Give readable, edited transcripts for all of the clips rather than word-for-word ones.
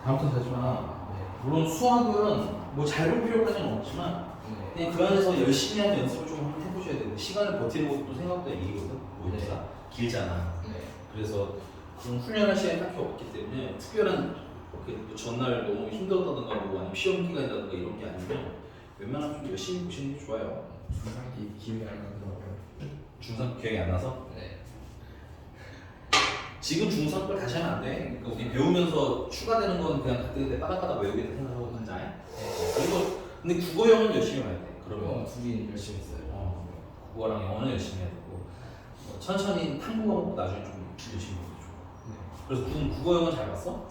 다음부터 하지만 물론 수학은 뭐 잘 볼 필요까지는 없지만 그냥 그 안에서 열심히 하는 연습을 좀 한번 해보셔야 돼요. 시간을 버티는 것도 생각보다 일이거든. 모의고사 길잖아. 그래서 그런 훈련할 시간이 딱히 없기 때문에 특별한 그 전날 너무 힘들었다든가 뭐 아니면 시험 기간이라든가 이런 게 아니면 웬만하면 좀 열심히 보시는 게 좋아요. 중상기 기억이 안 나더라고요. 중3 기억이 안 나서? 네. 지금 중3 걸 다시 하면 안 돼. 그러니까 우리 배우면서 추가되는 건 그냥 그때 빠닥빠닥 외우겠다 생각하고 간다. 그리고 근데 국어형은 열심히 해야 돼. 그러면 둘이 열심히 했어요. 국어랑 영어는 열심히 해야 되고 천천히 탐구 과목 나중에 좀 열심히 해도 좋아. 그래서 국어형은 잘 봤어?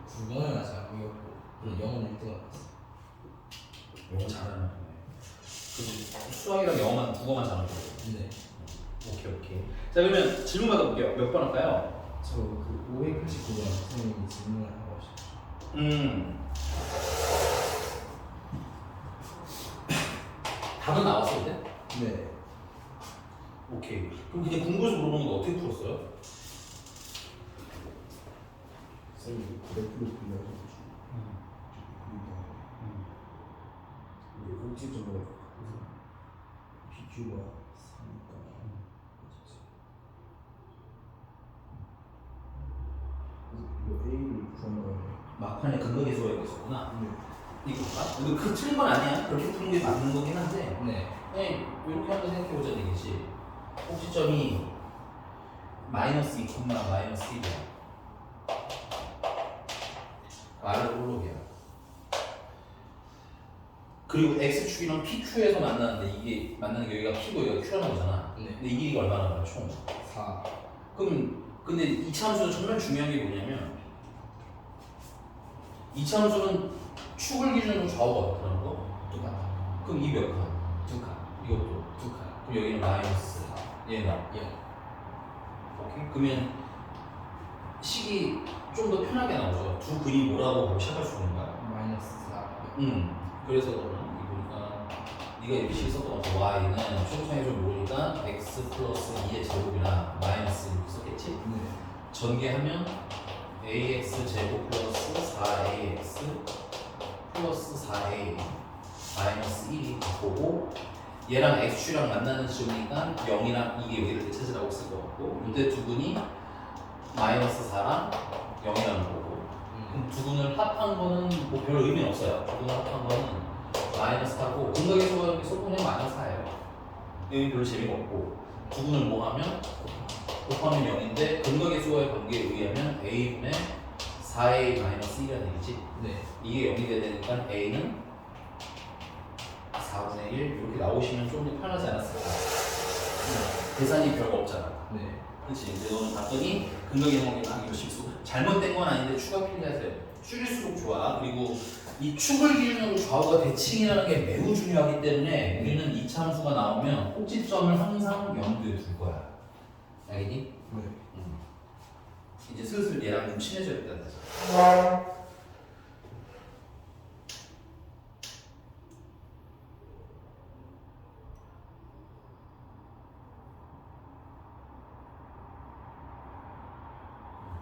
국어는 아직 안 배웠고 영어는 1등 했어. 영어 잘하는 거네. 그럼 수학이랑 영어만 국어만 잘하는 거고. 네. 오케이. 자 그러면 질문 받아볼게요. 몇 번 할까요? 저그 589번 선생님이 질문을 하고 하셨죠. 답은 나왔을 때? 네. 오케이. 그럼 그냥 궁금해서 물어보는 거 어떻게 풀었어요? 선생님이 900% 빌려가지고 그리고 공식적으로 BQ가 3니까 이거 A를 구하는 거예요. 막판에 근거계수가 있었구나. 네. 이건가? 근데 그 틀린 건 아니야. 그렇게 푸는 게 맞는 거긴 한데 네. 그냥 이렇게 한번 생각해보자는 얘기지. 꼭지점이 마이너스 2, 마이너스 1이야. R을 올록이야. 그리고 X축이랑 PQ에서 만나는데 이게 만나는 게 여기가 P고 여기가 Q라는 거잖아. 네. 근데 이 길이가 얼마나 나와 총? 4. 그럼 근데 이차함수는 정말 중요한 게 뭐냐면 이차함수는 축을 기준으로 좌우가 어떻다는 거? 똑같아. 그럼 이 몇 칸? 2칸. 이것도 2칸. 그럼 여기는 마이너스 4 얘는 0. 오케이? 그러면 식이 좀 더 편하게 나오죠. 두 근이 뭐라고 하고 시작할 수 있는 거야? 마이너스 4. 그래서 너는 이거니까 네가 이렇게 식 썼던 것 같아. y는 최고상의 좀 모르니까 x 플러스 2의 제곱이나 마이너스 이렇게 썼겠지? 네. 전개하면 ax 제곱 플러스 4ax 플러스 4a 마이너스 1이 보고 얘랑 x축이랑 만나는 지점이니까 0이랑 이게 여기를 찾으라고 쓸 것 같고 이때 두 분이 마이너스 4랑 0이라는 거고 그럼 두 분을 합한 거는 뭐 별 의미는 없어요. 두 분을 합한 거는 마이너스 4고 근거계수가 이렇게 쏟으면 마이너스 4예요. 의미 별로 재미가 없고 두 분을 뭐 하면 곱하면 0인데 근거계수와의 관계에 의하면 a분의 4a 마이너스 1이라는 얘기지. 네. 이게 0이 돼야 되니까 a는 4분의 1 이렇게 나오시면 좀 더 편하지 않았을까. 계산이 별거 없잖아. 네. 그렇지. 이제 너는 봤더니 근거계수만 이거 실수. 잘못된 건 아닌데 추가 필요하세요. 줄일수록 좋아. 그리고 이 축을 기준으로 좌우가 대칭이라는 게 매우 중요하기 때문에 우리는 이차함수가 나오면 꼭지점을 항상 염두에 둘 거야. 알겠니? 네. 이제 슬슬 얘랑 좀 친해져야겠다. 다시.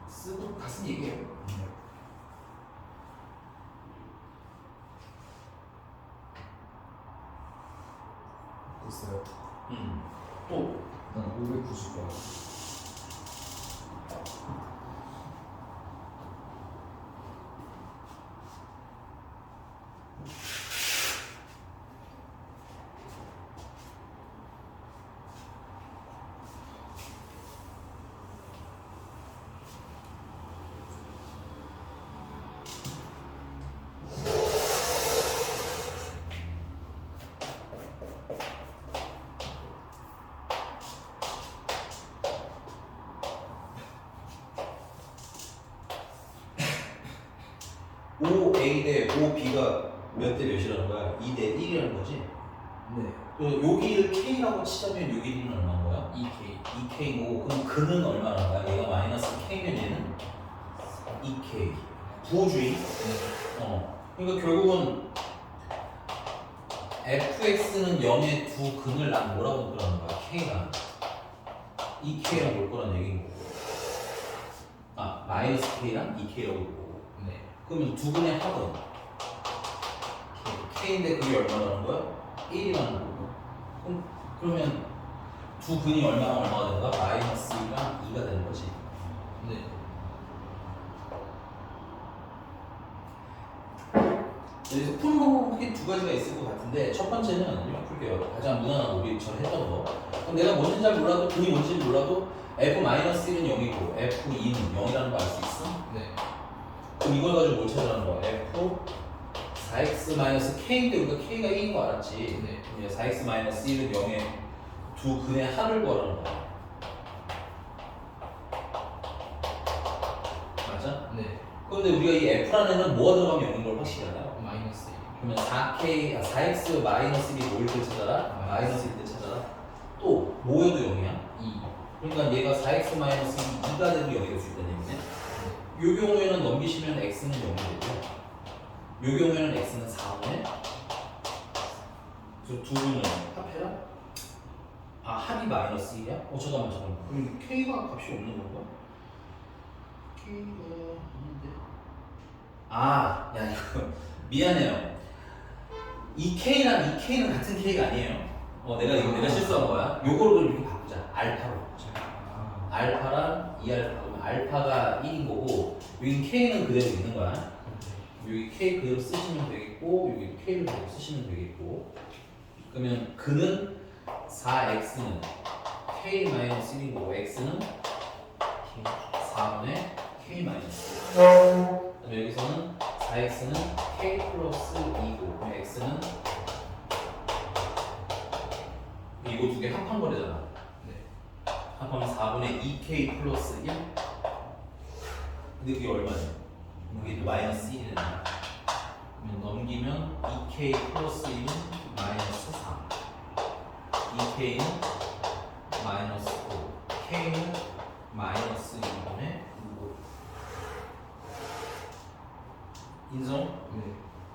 쓰고 가슴 얘기해요. 됐어요. 또 590번. O A 대 O B가 몇 대 몇이라는 거야? 2 대 1이라는 거지? 네. 그럼 여기를 K라고 치자면 여기는 얼마인 거야? 2K. 2K고 그럼 그는 얼마나 거야? 얘가 마이너스 K면 얘는 2K 부호주의? 네. 그러니까 결국은 fx는 0의 두 근을 난 뭐라고 볼 거라는 거야? K랑 2K랑 볼 거란 얘기인 거고 마이너스 K랑 2K라고 볼 거고 네. 그러면 두 분의 합은 K인데 그게 얼마라는 거야? 1이라는 거고. 그러면 두 근이 얼마가 되는 거야? 마이너스 2가 2가 되는 거지. 네. 여기서 푸는 방법은 크게 두 가지가 있을 것 같은데 첫 번째는 이렇게 풀게요. 가장 무난한 우리 전 했던 거. 그럼 내가 뭔지 잘 몰라도 근이 뭔지 몰라도 F-1은 0이고 F2는 0이라는 거 알 수 있어? 네. 그럼 이걸 가지고 뭘 찾으라는 거야? F 4x-k인데 우리가 k가 1인 거 알았지? 네. 그럼 4x-1은 0의 두 근의 합을 구하라는 거야. 맞아? 네. 그런데 우리가 이 F라는 애는 뭐가 들어가면 0인 걸 확실히 알아요? 마이너스 1. 그러면 4x-1이 뭐일 때 찾아라? 마이너스 1때 찾아라. 또 뭐여도 0이야? 2. 그러니까 얘가 4x-2이 2가 되는 0이 될 수 있다는 얘기네. 이 경우에는 넘기시면 x는 0이 되고 이 경우에는 x는 4분의 그래서 두 분을 합해라? 아 합이 마이너스 1이야? 잠깐만 그럼 k가 값이 없는 건가? k가 없는데 야 이거 미안해요. 이 k랑 이 k는 같은 k가 아니에요. 내가 실수한 거야. 요거를 이렇게 바꾸자. 알파로 바꾸자. 알파랑 2알파 그러면 알파가 1인 거고 여기 k는 그대로 있는 거야. 여기 k 그대로 쓰시면 되겠고 여기 k를 그대로 쓰시면 되겠고 그러면 그는 4x는 k-1인 거고 x는 4분의 k-1 그다음에 여기서는 4x는 k 플러스 2고 그럼 x는 이거 두 개 합한 거래잖아. 합하면 4분의 2k 플러스 1 근데 그게 얼마냐? 그게 또 마이너스 1이 된다. 그러면 넘기면 2k 플러스 1은 마이너스 3 2k는 마이너스 5 k는 마이너스 2분의 5 인정? 네.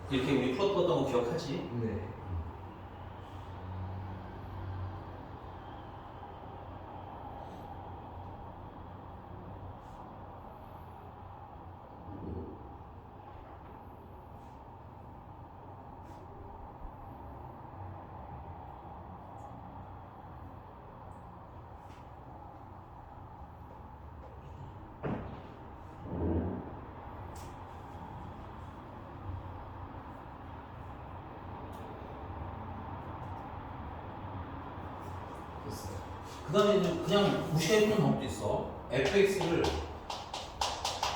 이렇게 우리 풀었던 거 기억하지? 네. 그 다음에 이제 그냥 무시해 보는 방법도 있어. fx를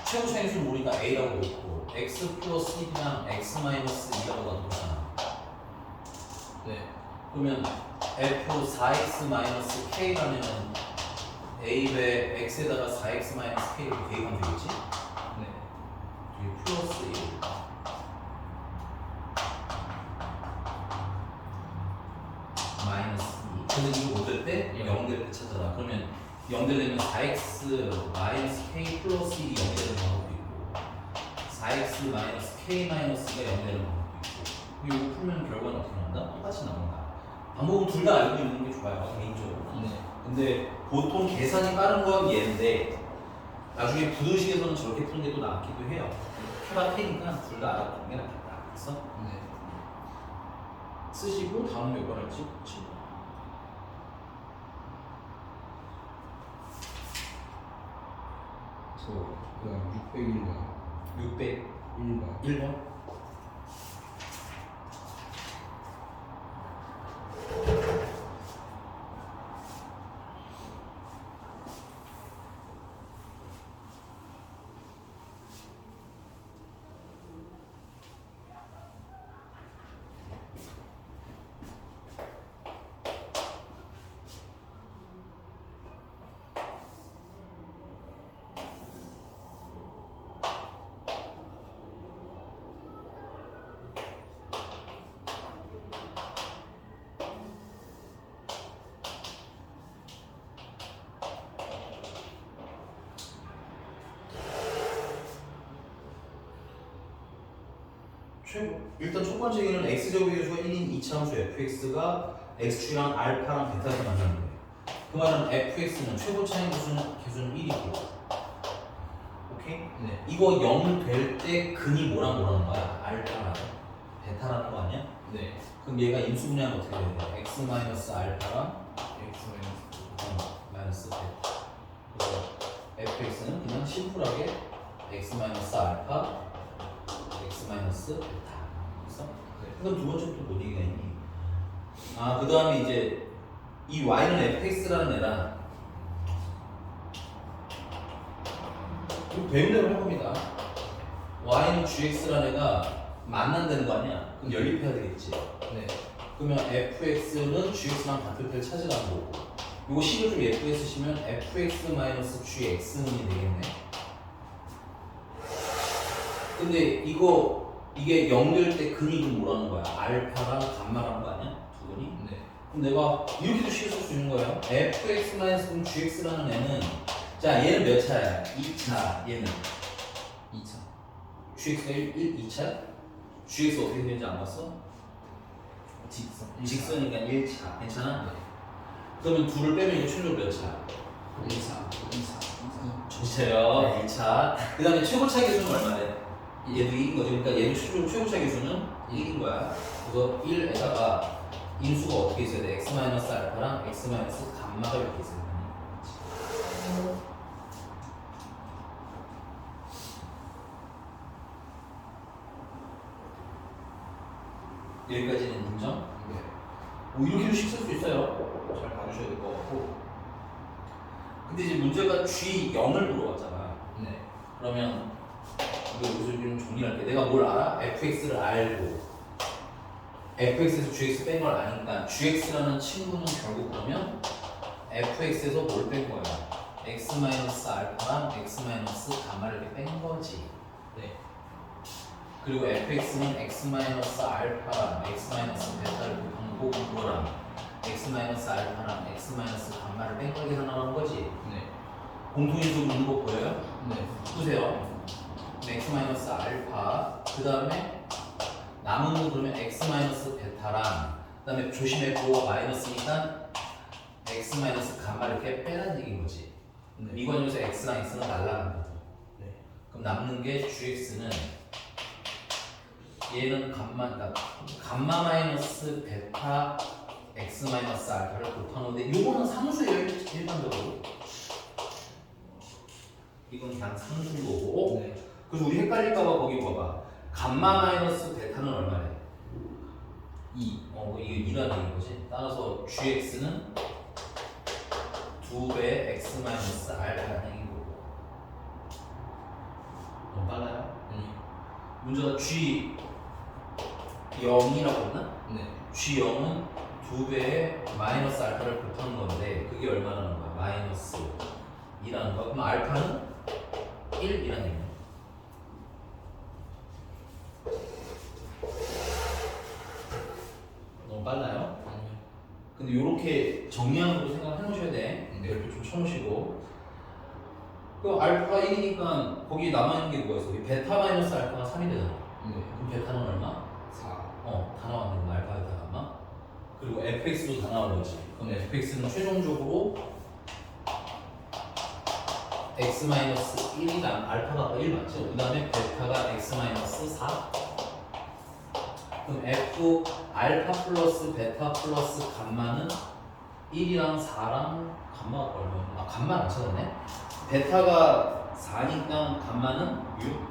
최고 차이수를 모르니까 a라고 놓고 x 플러스 1이랑 x 마이너스 2라고 놔두잖아. 네. 그러면 f 4x 마이너스 k라면 a배 x에다가 4x 마이너스 k를 대입하면 되겠지? 네. 여기 플러스 1 마이너스 2 근데 이거 못 될 때? 0 될 때 찾아라. 그러면 0 되려면 4x 마이너스 k 플러스 1이 0 되는 방법도 있고 4x 마이너스 k 마이너스가 0 되는 방법도 있고 이거 풀면 결과는 어떻게 나온다? 똑같이 나온다. 방법은 둘 다 알고 있는 게 좋아요 개인적으로. 네. 근데 보통 계산이 빠른 건 얘인데 나중에 부등식에서는 저렇게 푸는 게 또 낫기도 해요. 해봐 테니까 둘 다 알아두는 게 낫겠다. 그래서 네. 쓰시고 다음 몇 번 할지 치고. 저 그다음 601번. 601번 1번. 일단 첫 번째 얘기는 x제곱의 개수가 1인 2차함수 fx가 x축이랑 알파랑 베타에서 만나는 거예요. 그 말은 fx는 최고 차이 개수는 1이고 오케이? 네. 이거 0 될 때 근이 뭐라는 거야? 알파랑 베타라는 거 아니야? 네. 그럼 얘가 인수분해하면 어떻게 돼야 돼? x 마이너스 알파랑 x 마이너스 베타. 그래서 fx는 그냥 심플하게 x 마이너스 알파, x 마이너스 베타. 됐어? 네. 그럼 두 번째부터 못 이기겠니? 아, 그 다음에 이제 이 y는 fx라는 애랑 이거 배운 대로 할 겁니다. y는 gx라는 애가 만난다는 거 아니야? 그럼 연립해야 되겠지. 네. 그러면 fx는 gx랑 같을 때를 찾으라는 거고, 요거 식을 좀 예쁘게 쓰시면 fx-gx는 되겠네. 근데 이게 0 될 때 근이 좀 뭐라는 거야? 알파랑 감마라는 거 아니야? 두 분이? 네. 그럼 내가 이렇게도 쉽게 쓸 수 있는 거예요. fx-gx라는 애는, 자, 얘는 몇 차야? 2차. 얘는 2차. gx가 2차? gx 어떻게 되는지 안 봤어? 직선. 직선이니까 1차. 괜찮아? 네. 그러면 둘을 빼면 이거 최종적으로 몇 차? 1차. 2차. 정체요. 2차. 그 다음에 최고차 기수는 얼마래? 얘도 2인 거지. 그러니까 얘도 최고차 기수는 1인 거야. 그래서 1에다가 인수가 어떻게 있어야 돼? x-알파랑 x-감마가 이렇게 있어야 돼. 여기까지는 인정? 네. 뭐 이렇게도 식 쓸 수 있어요. 잘 봐주셔야 될 것 같고. 근데 이제 문제가 G0을 물어봤잖아. 네. 그러면 이거 여기서 좀 정리할게. 내가 뭘 알아? fx를 알고 fx에서 gx 뺀 걸 아니까 gx라는 친구는 결국 그러면 fx에서 뭘 뺀 거야? x-알파랑 x-감마를 이렇게 뺀 거지. 네. 그리고 fx는 x-알파랑 x-베타를 곱한 거고, 그거랑 x-알파랑 x-감마를 뺀 걸 계산하라는 거지. 네. 공통인수 묻는 거 보여요? 네. 보세요. x-알파, 그 다음에 남은 건 그러면 x-베타랑, 그 다음에 조심해, 그거가 마이너스니까 x-감마를 이렇게 빼라는 얘기인 거지. 네. 이 과정에서 x랑 x는 날라간다. 네. 그럼 남는 게 gx는 얘는 그러니까 감마 마이너스 베타 x-알파를 곱하는데 요거는 상수예요, 일반적으로. 이건 그냥 상수인 거고. 네. 그래서 우리 헷갈릴까봐 거기 봐봐. 감마 마이너스 베타는 얼마래? 2. 이게 2라는 얘기인 거지. 따라서 gx는 2배 x 마이너스 알파라는 얘기인 거고. 너무 빨라요? 문제가 g 0이라고 했나? 네. g0은 2배의 마이너스 알파를 곱하는 건데 그게 얼마라는 거야? 마이너스 2라는 거야. 그럼 알파는 1이라는 얘기야. 너무 빨라요? 아니요. 근데 이렇게 정리함으로 생각해 놓으셔야 돼. 네. 이렇게 좀 쳐놓으시고. 그 알파가 1이니까 거기 남아있는 게 뭐가 있어? 베타 마이너스 알파가 3이 되잖아. 네. 그럼 베타는 얼마? 4. 다 나왔네. 알파, 베타, 감마. 그리고 fx도 다 나온 거지. 그럼 fx는 최종적으로 x-1이랑 알파가 1 맞죠? 그 다음에 베타가 x-4. 그럼 f 알파 플러스 베타 플러스 감마는 1이랑 4랑 감마가 얼마야? 아, 감마 안 찾았네? 베타가 4니까 감마는 6.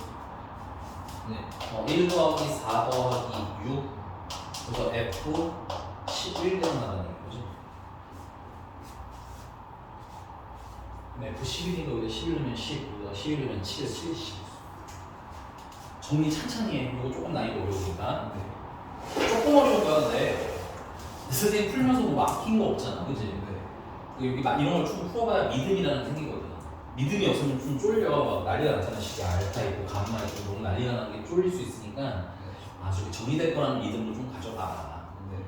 네. 1 더하기 4 더하기 6. 그래서 f 11대로 나가는 거지. F11이니까 우리가 11이면 10, 우리가 11이면 7, 70. 정리 찬찬히 해. 이거 조금 난이도 어려우니까. 조금 어려운 거야, 근데. 선생님 풀면서 뭐 막힌 거 없잖아, 그치? 네. 여기 막 이런 걸 좀 풀어봐야 믿음이라는 게 생기거든. 믿음이 없으면 좀 쫄려. 막 난리가 나잖아. 식이 알파 있고 감마 있고 너무 난리가 나는 게 쫄릴 수 있으니까 아주 정리될 거라는 믿음도 좀 가져봐. 네.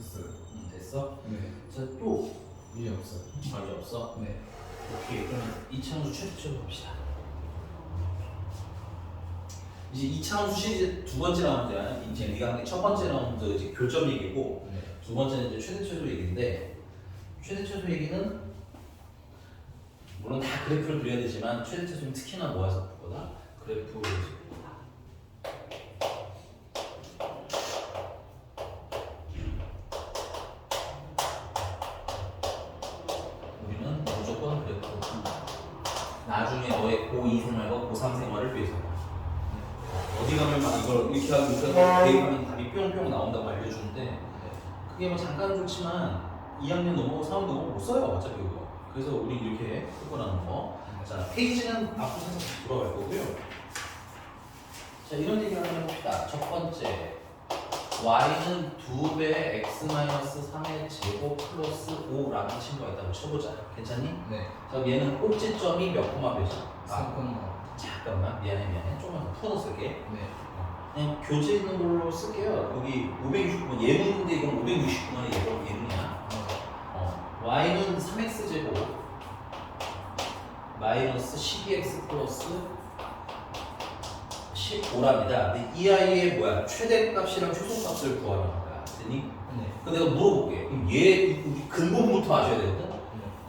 됐어요. 됐어? 네. 자, 또 문제 없어요. 문제 없어? 네. 오케이, 그럼 이차함수 최대치로 봅시다. 이제 이차함수 시리즈 두 번째 라운드야. 이제 네가 한 게 첫 번째 라운드 이제 교점 얘기고, 네. 두 번째는 이제 최대 최소 얘기인데, 최대 최소 얘기는 물론 다 그래프를 그려야 되지만 최대 최소는 특히나 모아서 볼 거다. 그래프를 우리는 무조건 그래프. 나중에 너의 고2 생활과 고3 생활을 위해서 어디 가면 막 이걸 이렇게 하고 대입하면 답이 뿅뿅 나온다고 알려주는데 그게 뭐 잠깐은 좋지만 2학년 넘어가고 3학년 넘어가고 못 써요 어차피 그거. 그래서 우리 이렇게 쓸 거라는 거. 자, 페이지는 앞으로 살짝 돌아갈 거고요. 자, 이런 얘기를 한번 해봅시다. 첫 번째, y는 2배 x-3의 제곱 플러스 5라는 친구가 있다고 쳐보자. 괜찮니? 네. 자, 얘는 꼭지점이 몇 코마 몇이야? 3,5. 잠깐만, 미안해. 조금만 더 풀어서 쓸게. 네. 그냥 교재 있는 걸로 쓸게요. 여기 569번 예문인데 이건 569번이 예문이야. y는 3x제곱 마이너스 12x 플러스 15랍니다. 근데 이 아이의 뭐야? 최대값이랑 최소값을 구하라는 거야. 됐니? 네. 그럼 내가 물어볼게. 그럼 얘 근본부터 아셔야 되거든?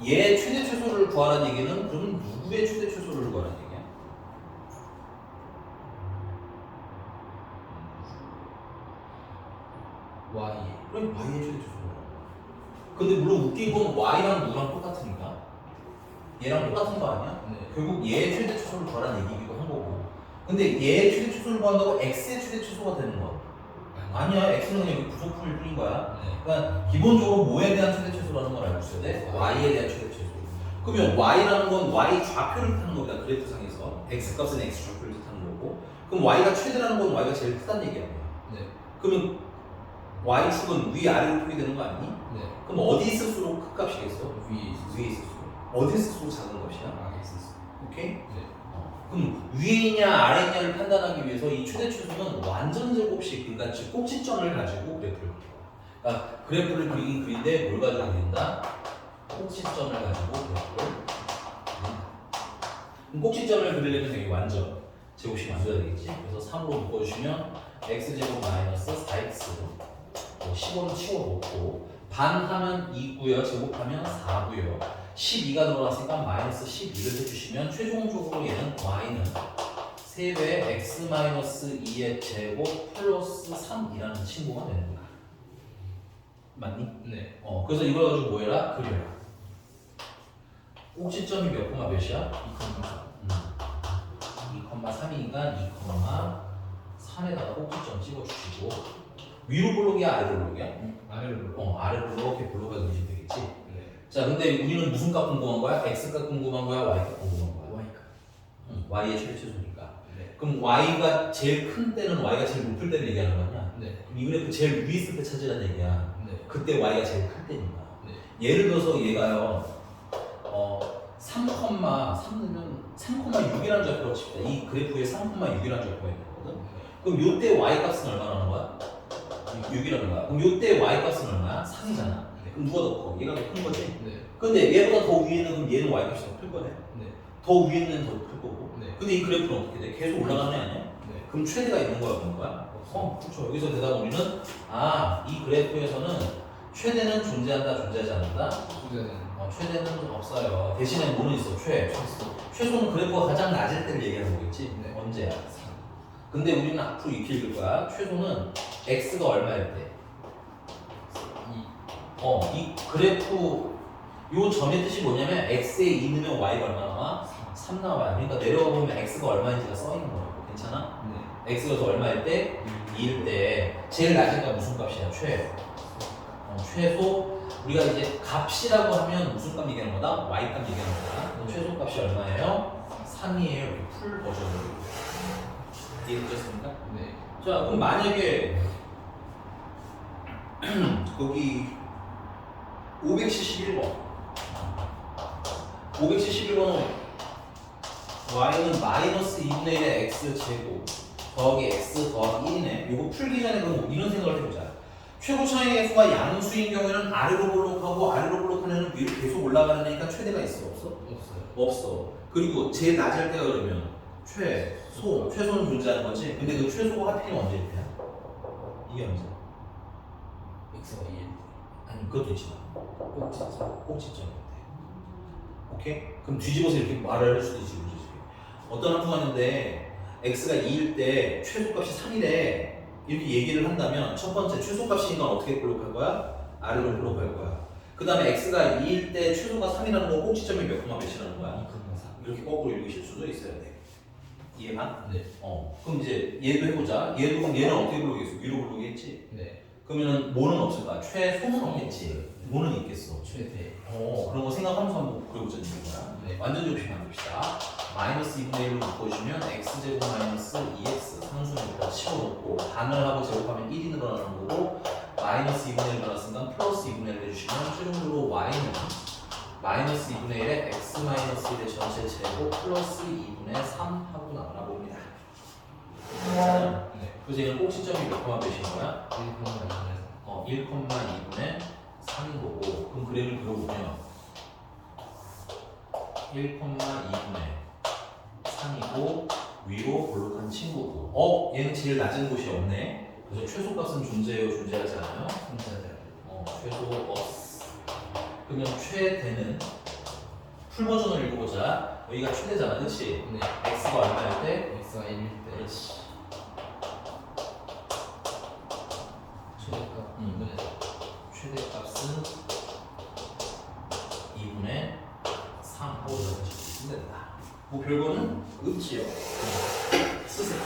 네. 얘 최대 최소를 구하라는 얘기는 그럼 누구의 최대 최소를 구하라는 얘기야? Y. 그럼 y의 최대 최소를. 근데 물론 웃긴 건 y랑 누구랑 똑같으니까. 얘랑 똑같은 거 아니야? 네. 결국 얘의 최대 최소를 구하라는 얘기기도 한 거고. 근데 얘의 최대 최소를 구한다고 x의 최대 최소가 되는 거야? 아니야. x는 그냥 여기 부속품일 뿐인 거야. 네. 그러니까 기본적으로 뭐에 대한 최대 최소라는 걸 알고 있어야 돼? y에 대한 최대 최소. 그러면 y라는 건 y 좌표를 뜻하는 겁니다. 그래프상에서 x 값은 x 좌표를 뜻하는 거고. 그럼 y가 최대라는 건 y가 제일 크다는 얘기 아니야? 네. 그러면 y축은 위 아래로 표기되는 거 아니니? 네. 그럼 어디 있을수록 큰 값이겠어? 위에 위에 있을수록. 어디 있을수록 작은 값이야? 아래 있었어. 오케이? 네. 그럼 위에 있냐 아래 있냐를 판단하기 위해서 이 최대 최소는 완전 제곱식, 그러니까 즉 꼭지점을 가지고 그래프를 그려. 그러니까 그래프를 그리긴 그린데 뭘 가지고 그린다? 꼭지점을 가지고 그래프를 그린다. 그럼 꼭지점을 그리려면 여기 완전 제곱식 만들어야 되겠지. 그래서 3으로 묶어주시면 x제곱 마이너스 4x 15는 치워놓고 반하면 2고요. 제곱하면 4고요. 12가 들어갔으니까 마이너스 12를 해주시면 최종적으로 얘는 y는 3배 x 마이너스 2의 제곱 플러스 3이라는 친구가 되는 거야. 맞니? 네. 그래서 이걸 가지고 뭐 해라? 그려라. 꼭지점이 몇 코마 몇이야? 2,3이니까 2,3에다가 꼭지점 찍어주시고 위로 블록이야 아래로 블록이야? 아래로 불러. 아래로 이렇게 블록을 그리시면 되겠지. 네. 자, 근데 우리는 무슨 값 궁금한 거야? x값 궁금한 거야? y값 궁금한 거야? Y가. y의 최대 최소니까. 네. 그럼 y가 제일 큰 때는 y가 제일 높을 때를 얘기하는 거 아니야? 네. 그럼 이 그래프 제일 위에 있을 때 찾으라는 얘기야. 네. 그때 y가 제일 클 때니까. 네. 예를 들어서 얘가요. 3,6이라는 좌표로 칩시다. 이 그래프에 3,6이라는 좌표가 있는 거거든. 그럼 요때 y 값은 얼마나 거야? 6이라는 거야. 그럼 요때 y 값은 얼마야? 3이잖아. 그럼 누가 더 커? 얘가 더 큰 거지? 네. 근데 얘보다 더 위에 있는 그럼 얘는 y 값이 더 클 거네. 네. 더 위에 있는 더 클 거고. 네. 근데 이 그래프는 어떻게 돼? 계속 올라가는 애 아니야? 네. 그럼 최대가 있는 거야, 없는 거야? 그렇죠. 여기서 대답 우리는 이 그래프에서는 최대는 존재한다, 존재하지 않는다? 소재는 최대는 없어요. 대신에 뭐는 있어? 최소는 그래프가 가장 낮을 때를 얘기하는 거겠지? 네. 언제야? 근데 우리는 앞으로 이렇게 읽을 거야. 최소는 x가 얼마일 때? 이 그래프 요 점의 뜻이 뭐냐면 x에 2 넣으면 y가 얼마 나와? 3 나와요. 그러니까 내려가 보면 x가 얼마인지가 써 있는 거예요. 괜찮아? 네. x가 더 얼마일 때? 2일 때 제일 낮은 값 무슨 값이야? 최. 최소 우리가 이제 값이라고 하면 무슨 값 얘기하는 거다? y 값 얘기하는 거다. 최소 값이 얼마예요? 3이에요. 이렇게 풀 버전으로. 이해되셨습니까? 네. 자, 그럼 만약에 거기 571번 571번은 y는 마이너스 2분의 1의 x 제곱 더하기 x 더하기 1이네. 이거 풀기 전에 그럼 이런 생각을 해보자. 최고 차이 F가 양수인 경우에는 아래로 볼록하고 아래로 볼록한 애는 위로 계속 올라가는 애니까 최대가 있어 없어? 없어요. 없어. 그리고 제일 낮을 때가 그러면 최소는 존재하는 거지. 근데 그 최소가 하필이면 언제일 때야? 이게 언제야? x가 2일 아니 그것도 있지만 꼭지점. 꼭지점일 때. 오케이? 그럼 뒤집어서 이렇게 말을 할 수도 있지. 그렇지? 어떤 항수가있는데 x가 2일 때 최소값이 3이래 이렇게 얘기를 한다면 첫 번째 최소값이니까 어떻게 볼록할 거야? 아래로 볼록할 거야. 그 다음에 x가 2일 때 최소가 3이라는 거 꼭지점이 몇 콤마 몇이라는 거야? 2,4. 이렇게 거꾸로 읽으실 수도 있어야 돼. 이해가? 네. 그럼 이제 얘도 해보자. 얘도 그럼 얘는 어떻게 부르겠어? 위로 부르겠지? 네. 그러면은 뭐는 없을까? 최소는 없겠지. 뭐는 있겠어? 최대. 그런 거 생각하면서 한번 그려보자는 거야. 네. 완전 조식 만듭시다. 마이너스 2분의 1로 바꿔주면 x제곱 마이너스 2x 상수니까 치워놓고 반을 하고 제곱하면 1이 늘어나는 거고 마이너스 2분의 1 늘어났으니까 플러스 2분의 1 해주시면 최종적으로 y는 마이너스 2분의 1에 x 마이너스 1의 전체 제곱 플러스 2분의 3 하고 나오나 봅니다. 네. 그래서 얘는 꼭지점이 몇 콤마 몇인 거야? 1,4. 1,2분의 3인 거고 그럼 그림을 그려보면 1,2분의 3이고 위로 볼록한 친구고 얘는 제일 낮은 곳이 없네. 그래서 최소값은 존재해요? 존재하지 않아요? 최소 없어. 그러면 최대는 풀 버전을 읽어보자. 여기가 최대잖아, 그렇지? 네. x가 얼마일 때? x가 1일 때. 그렇지. 최대값. 최대값은 2분의 3 하고 적어주시면 된다. 뭐 별거는 없지요. 쓰세요.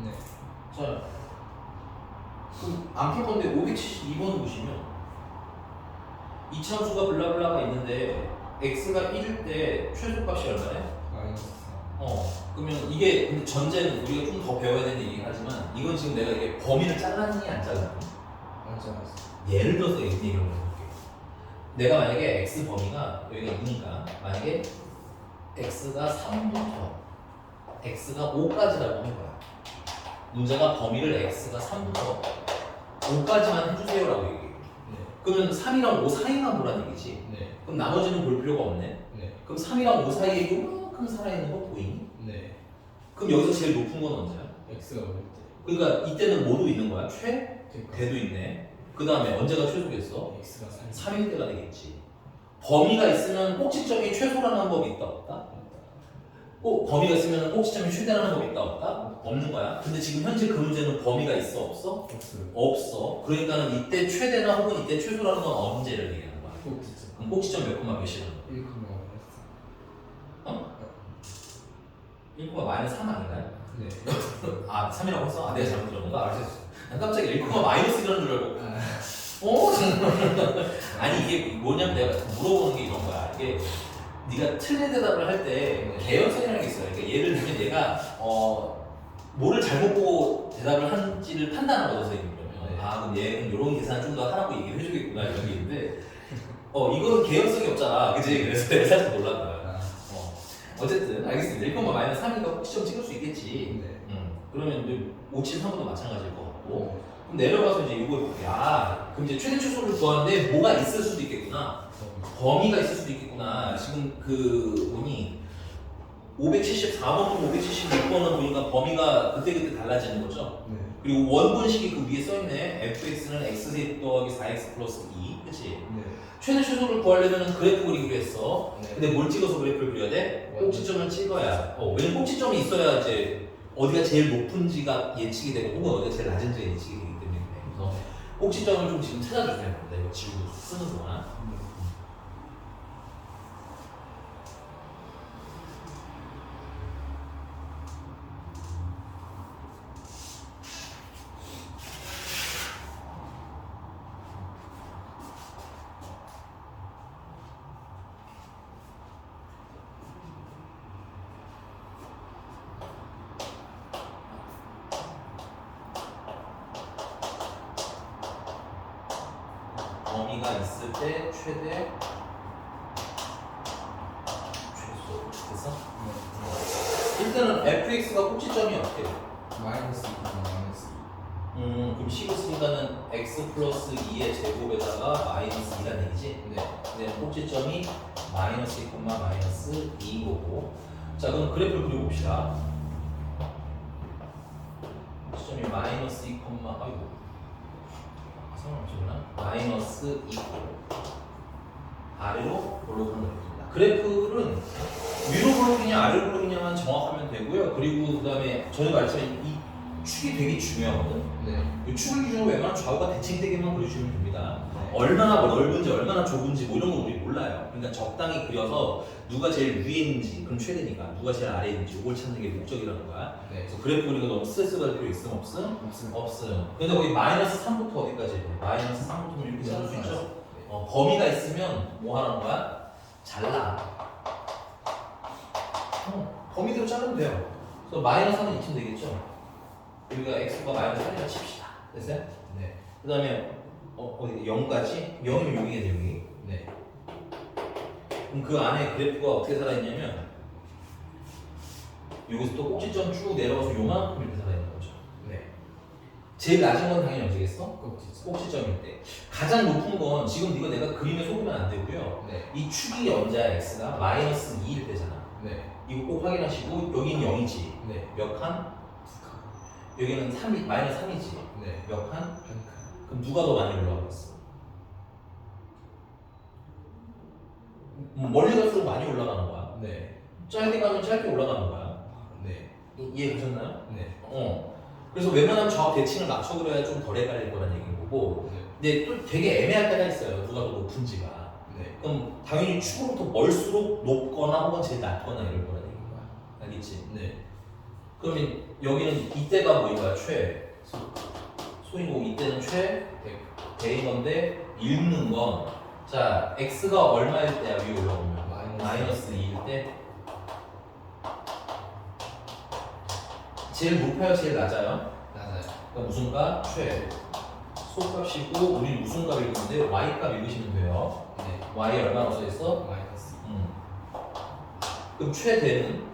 네. 자, 안 풀 건데 572번 보시면 이차함수가 블라블라가 있는데 x가 1일 때 최소값이 얼마래? 마이너스 4. 그러면 이게 근데 전제는 우리가 좀 더 배워야 되는 얘기긴 하지만 이건 지금 내가 이게 범위를 잘랐니 안 잘랐니? 안 잘랐어. 예를 들어서 얘기를 해볼게. 내가 만약에 x 범위가 여기가 2니까 만약에 x가 3부터 x가 5까지라고 해봐요. 문제가 범위를 x가 3부터 5까지만 해주세요라고 얘기해. 네. 그러면 3이랑 5 사이만 보라는 얘기지. 네. 그럼 나머지는 볼 필요가 없네. 네. 그럼 3이랑 5 사이에 요만큼 살아있는 거 보이니? 네. 그럼 여기서 제일 높은 건 언제야? x가 5일 때. 그러니까 이때는 뭐도 있는 거야? 그러니까 대도 있네. 그 다음에 언제가 최소겠어? x가 3일 3일 때가 되겠지. 범위가 있으면 꼭지점이 최소라는 법이 있다 없다? 꼭 범위가 있으면 꼭지점이 최대라는 법이 있다 없다? 없는 거야. 근데 지금 현재 그 문제는 범위가 있어 없어? 없어요. 없어. 그러니까는 이때 최대나 혹은 이때 최소라는 건 언제를 얘기하는 거야. 꼭지점. 그럼 꼭지점 몇 콤마 몇이라는 거야? 1,4. 1콤마 마이너스 3 아닌가요? 네. 3이라고 했어? 내가 잘못 들었는 거야? 알았어. 난 깜짝이야 1콤마 마이너스 이라는 줄 알고 아니 이게 뭐냐면 내가 물어보는 게 이런 거야. 이게 네가 틀린 대답을 할 때 개연성이라는 게 있어요. 그러니까 예를 들면 얘가 뭐를 잘못 보고 대답을 한지를 판단하거든 선생님이 그러면. 그럼 얘는 이런 계산을 좀 더 하라고 얘기를 해주겠구나 이런 게 있는데 이거는 개연성이 없잖아. 그치? 그래서 내가 살짝 놀란 거야. 어쨌든 알겠습니다. 1, 마이너스 3이니까 꼭지점 찍을 수 있겠지. 네. 그러면 이제 5, 7, 3분도 마찬가지일 것 같고. 그럼 내려가서 이제 이거 해볼게. 아, 그럼 이제 최대 최소를 구하는데 뭐가 있을 수도 있겠구나. 범위가 있을 수도 있겠구나. 지금 그 뭐니 574번부터 576번은 보니까 범위가 그때그때 달라지는 거죠. 네. 그리고 원본식이 그 위에 써있네. fx는 x제곱 더하기 4x 플러스 2. 그치? 네. 최대 최소를 구하려면 그래프 그리기로 했어. 네. 근데 뭘 찍어서 그래프를 그려야 돼? 꼭지점을 찍어야. 왜냐면 꼭지점이 있어야 이제 어디가 제일 높은지가 예측이 되고 혹은 어디가 제일 낮은지가 예측이 되기 때문에 그래. 그래서 꼭지점을 좀 지금 찾아주세요. 내가 지우고 쓰는 동안. 범위가 있을 때 최대 최소 그래서 일단은 fx가 꼭지점이 어떻게 돼? 마이너스 2, 마이너스 그럼 식을 쓰니까는 x 플러스 2의 제곱에다가 마이너스 2라는 얘기지? 2. 네. 근데 꼭지점이 마이너스 2, 마이너스 2인 거고. 자, 그럼 그래프를 그려봅시다. 꼭지점이 마이너스 2, 아이고 상관없구나. 마이너스 2 아래로 볼록하는 그래프입니다. 그래프는 위로 볼록이냐 아래로 볼록이냐만 정확하면 되고요. 그리고 그 다음에 전에 말했지만 이 축이 되게 중요하거든. 네. 이 축을 기준으로 웬만한 좌우가 대칭되게만 그려주면 됩니다. 네. 얼마나 넓은지 얼마나 좁은지 뭐 이런 거 우리 몰라요. 그러니까 적당히 그려서 누가 제일 위에 있는지 그럼 최대니까 누가 제일 아래에 있는지 이걸 찾는 게 목적이라는 거야. 네. 그래서 그래프 그리는 거 너무 스트레스 받을 필요 있음 없음? 없습니다. 없음. 근데 거기 마이너스 3부터 어디까지 돼? 마이너스 3부터 이렇게 잡을 수 있죠? 범위가 있으면 뭐 하는 거야? 잘라. 범위대로 자르면 돼요. 그래서 마이너스 3은 이쯤 되겠죠? 여기가 x가 마이너스 3이라 칩시다. 됐어요? 네. 그 다음에 어디 0까지? 0이면 여기가 돼 여기. 네. 그럼 그 안에 그래프가 어떻게 살아있냐면 여기서 또 꼭지점 쭉 내려가서 요만큼 이렇게 살아있는 거죠. 네. 제일 낮은 건 당연히 언제겠어? 꼭지점. 꼭지점일 때. 가장 높은 건 지금 이거 내가 그림에 속으면 안 되고요. 네. 이 축이 언제야 x가 마이너스 2일 때잖아. 네. 이거 꼭 확인하시고 여기는 0이지. 네. 몇 칸? 2칸. 여기는 3이 마이너스 3이지. 네. 몇 칸? 1칸. 그럼 누가 더 많이 올라가겠어? 멀리 갈수록 많이 올라가는 거야. 네. 짧게 가면 짧게 올라가는 거야. 네. 이해되셨나요? 네. 그래서 웬만하면 좌우 대칭을 맞춰 그려야 좀 덜 헷갈릴 거라는 얘기인 거고. 근데 또 되게 애매할 때가 있어요. 누가 더 높은지가. 네. 그럼 당연히 축으로부터 멀수록 높거나 혹은 제일 낮거나 이럴 거라는 얘기인 거야. 알겠지? 네. 그러면 여기는 이때가 뭐인가요? 소이고 이때는 대인 건데 읽는 건 자, x가 얼마일 때야 위에 올라오면? 마이너스 2일 때 제일 높아요? 제일 낮아요? 낮아요. 그러니까 무슨 값? 소값이고 우리는 무슨 값 읽는데 y값 읽으시면 돼요. 네. y 얼마나 써있어? 마이너스. 그럼 최대는?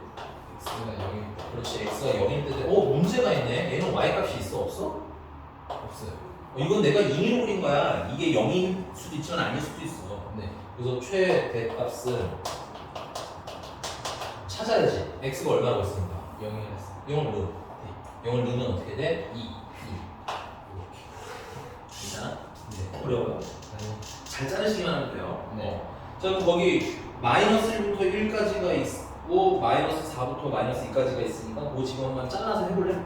x가 0일 그렇지, x가 0일 때 문제가 있네. 얘는 y값이 있어? 없어? 없어요. 이건 내가 임의로 그린 거야. 이게 0일 수도 있지만 아닐 수도 있어. 네. 그래서 최대값은 찾아야지. x가 얼마라고 했습니까? 0이었어요. 0을 넣어. 0을 넣으면 어떻게 돼? 2. 이렇게. 괜찮아? 네. 어려워요? 아니. 잘 자르시기만 하면 돼요. 네. 자, 그럼 거기 마이너스 1부터 1까지가 있고 마이너스 4부터 마이너스 2까지가 있으니까 그거 지금 한번 잘라서 해볼래?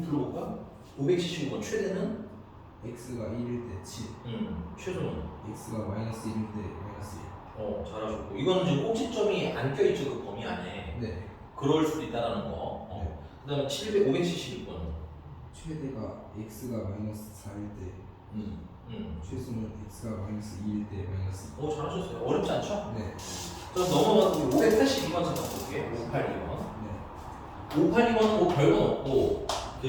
들어볼까? 575번 최대는 x가 1일 때 7, 최소는 x가 마이너스 1일 때 마이너스 1. 잘하셨고 이거는 지금 꼭지점이 안 껴있죠 그 범위 안에. 네. 그럴 수도 있다라는 거. 그 다음에 572번은 최대가 x가 마이너스 4일 때, 최소는 x가 마이너스 2일 때 마이너스 2. 잘하셨어요. 어렵지 않죠? 네. 그럼 넘어가서 582번 잠깐 볼게요. 582번. 네. 582번은 뭐 별건 없고 그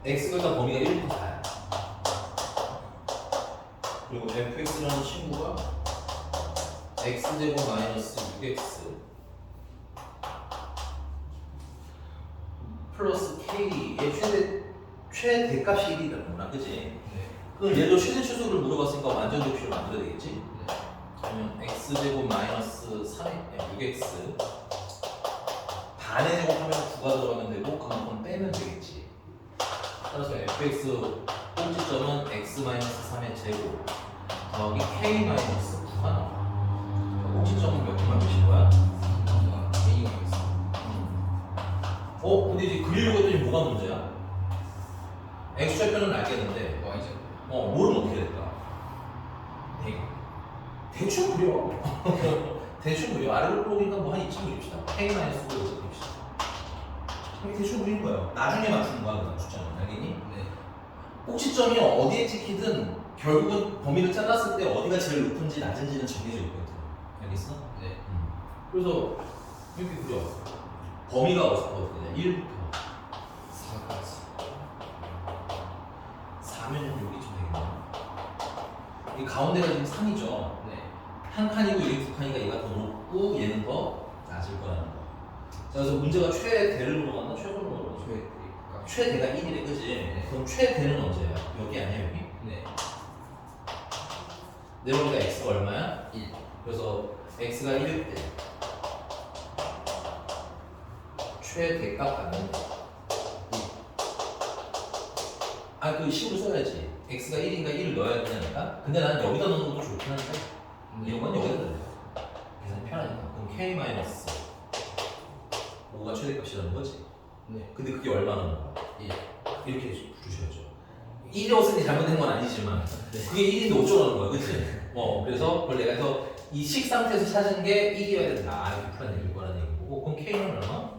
x가 일단 범위가 1부터 4야. 그리고 fx라는 친구가 x제곱 마이너스 6x 플러스 k 얘 최대값이 1이라는구나, 그지? 네. 그럼 얘도 최대 최소를 물어봤으니까 완전 접시를 만들어야 되겠지? 네. 그러면 x제곱 마이너스 6x 반의 제곱하면 9가 들어가면 되고 그만큼 빼면 되겠지. 따라서 fx 꼭지점은 x 마이너스 3의 제곱 더하기 k 마이너스 9가 나와. 꼭지점은 몇 개만 보실 거야? a가 있어. 근데 이제 그리려고 했더니 뭐가 문제야? x좌표는 알겠는데 y죠. 모르면 어떻게 될까? 대충 그려. 대충 그려. 아래로 끌어오니까 뭐 한 이쯤 그립시다. k 마이너스 9 여기서 그립시다. 대충 그린 거예요. 나중에 맞추는 거야, 그 숫자는. 알겠니? 네. 꼭지점이 어디에 찍히든 결국은 범위를 잘랐을 때 어디가 제일 높은지 낮은지는 정해져 있거든. 알겠어? 네. 그래서 이렇게 그려. 범위가 어떻게 되냐? 1부터 4까지. 4면은 여기쯤 되겠네요. 이 가운데가 지금 3이죠. 네. 한 칸이고 여기 두 칸이니까 얘가 더 높고 얘는 더 낮을 거라는 거. 자, 그래서 문제가 최대를 물어봤나? 최소를 물어봤나? 최대가. 최대가 1이래, 그지? 네. 그럼 최대는 언제야? 여기 아니야, 여기? 네. 내려오니까 x가 얼마야? 1. 그래서 x가 1일 때 최대값 받는 그 식으로 써야지. x가 1인가 1을 넣어야 되니까. 근데 나는 여기다 넣는 것도 좋긴 한데 이런 건 여기다 넣어요. 계산이 편하니까. 그럼 k-5가 최대값이라는 거지. 네. 근데 그게 얼마나 나와? 1. 이렇게 부르셔야죠. 1이 없으니 잘못된 건 아니지만 그게 1인데 어쩌라는 거야, 그치? 그래서 그걸 내가 해서 이 식 상태에서 찾은 게 1이어야 된다. 이렇게 풀어내릴 거라는 얘기인 거고. 그럼 k는 얼마?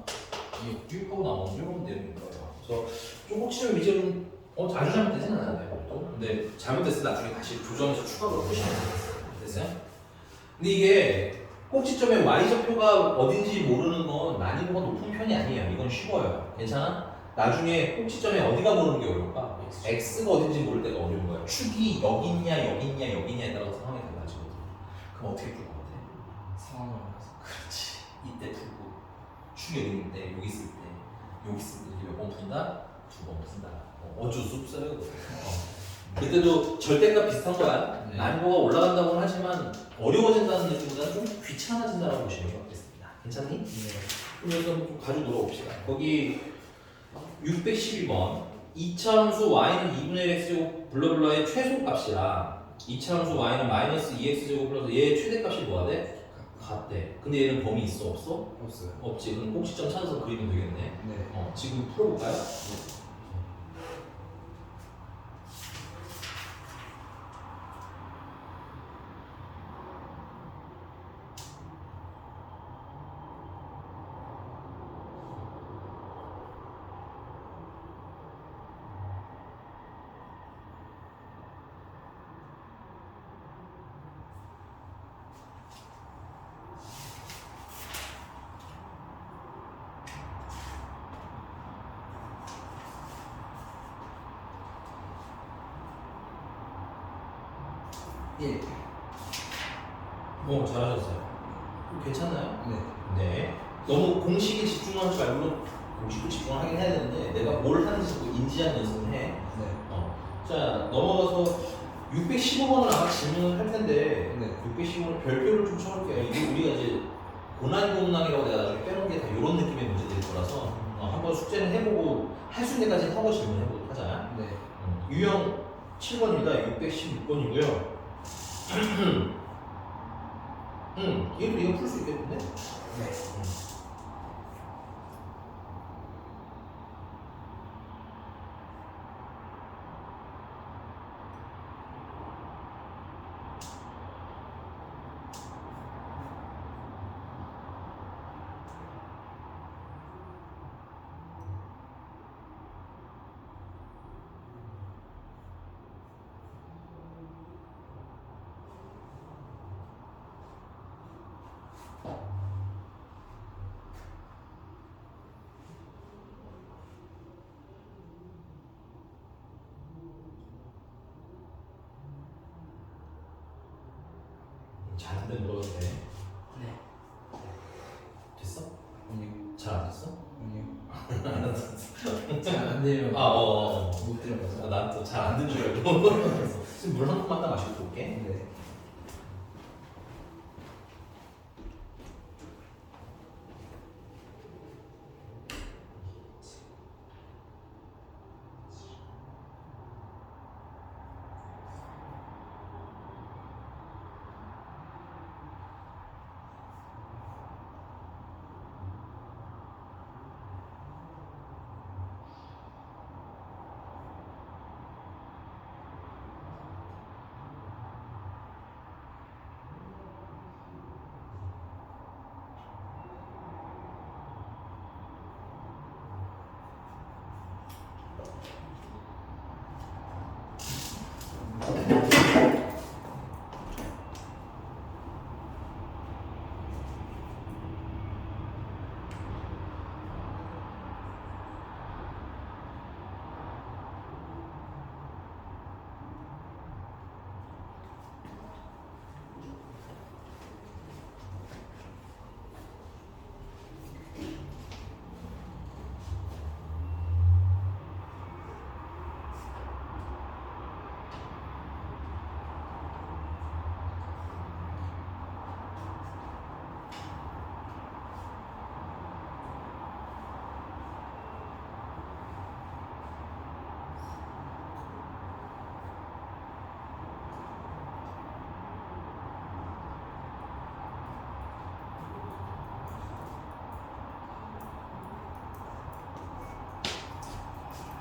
6 하고 나오면 이런 내용인 거예요. 그래서 좀 혹시나 위절은 아주 잘못되진 않아요. 그래도. 근데 잘못됐을 때 나중에 다시 조정해서 추가로 보시면 됐어요? 근데 이게 꼭지점의 y좌표가 어딘지 모르는 건 난이도가 높은 편이 아니에요. 이건 쉬워요. 괜찮아? 나중에 꼭지점에 어디가 모르는 게 어려울까? x가 어딘지 모를 때가 어려운 거야. 축이 여기 있냐, 여기 있냐, 여기 있냐에 따라서 상황이 달라지거든. 그럼 어떻게 풀 것 같아? 상황을 알아서. 그렇지. 이때 풀고 축이 여기 있는데 여기 있을 때 여기 있을 때 몇 번 푼다? 2번 푼다. 어쩔 수 없어요. 그때도 절대값 비슷한 거야. 네. 난이도가 올라간다고는 하지만 어려워진다는 느낌보다는 좀 귀찮아진다고 보시면 좋겠습니다. 괜찮니? 네. 그래서 좀 가지고 놀아봅시다. 거기 612번 2차함수 y는 2분의 1 x제곱 블러블러의 최소값이라 2차함수 y는 마이너스 2x제곱 플러스 얘의 최대값이 뭐가 돼? 같대. 근데 얘는 범위 있어 없어? 없어요. 없지. 그럼 꼭지점 찾아서 그리면 되겠네. 네. 지금 풀어볼까요? 잘하셨어요. 괜찮나요? 네. 네. 너무 공식에 집중하지 말고 공식도 집중하긴 해야 되는데 내가 뭘 하는지 자꾸 인지하는 연습을 해. 네. 자, 넘어가서 615번을 아마 질문을 할 텐데 네. 615번 별표를 좀 쳐볼게요. 이게 우리가 이제 고난이도문항이라고 내가 나중에 빼놓은 게 다 이런 느낌의 문제들일 거라서 한번 숙제는 해보고 할 수 있는 데까지 하고 질문해보도록 하자. 네. 유형 7번입니다. 616번이고요. 이거 풀 수 있겠는데? 네. 잘 듣는 물어도 돼. 네. 됐어? 아니요. 잘 안 됐어? 아니요. 잘 안 되면 못 들어가서. 난 또 잘 안 듣는 줄 알고. 지금 물 한 컵만 더 마시고 올게. 네.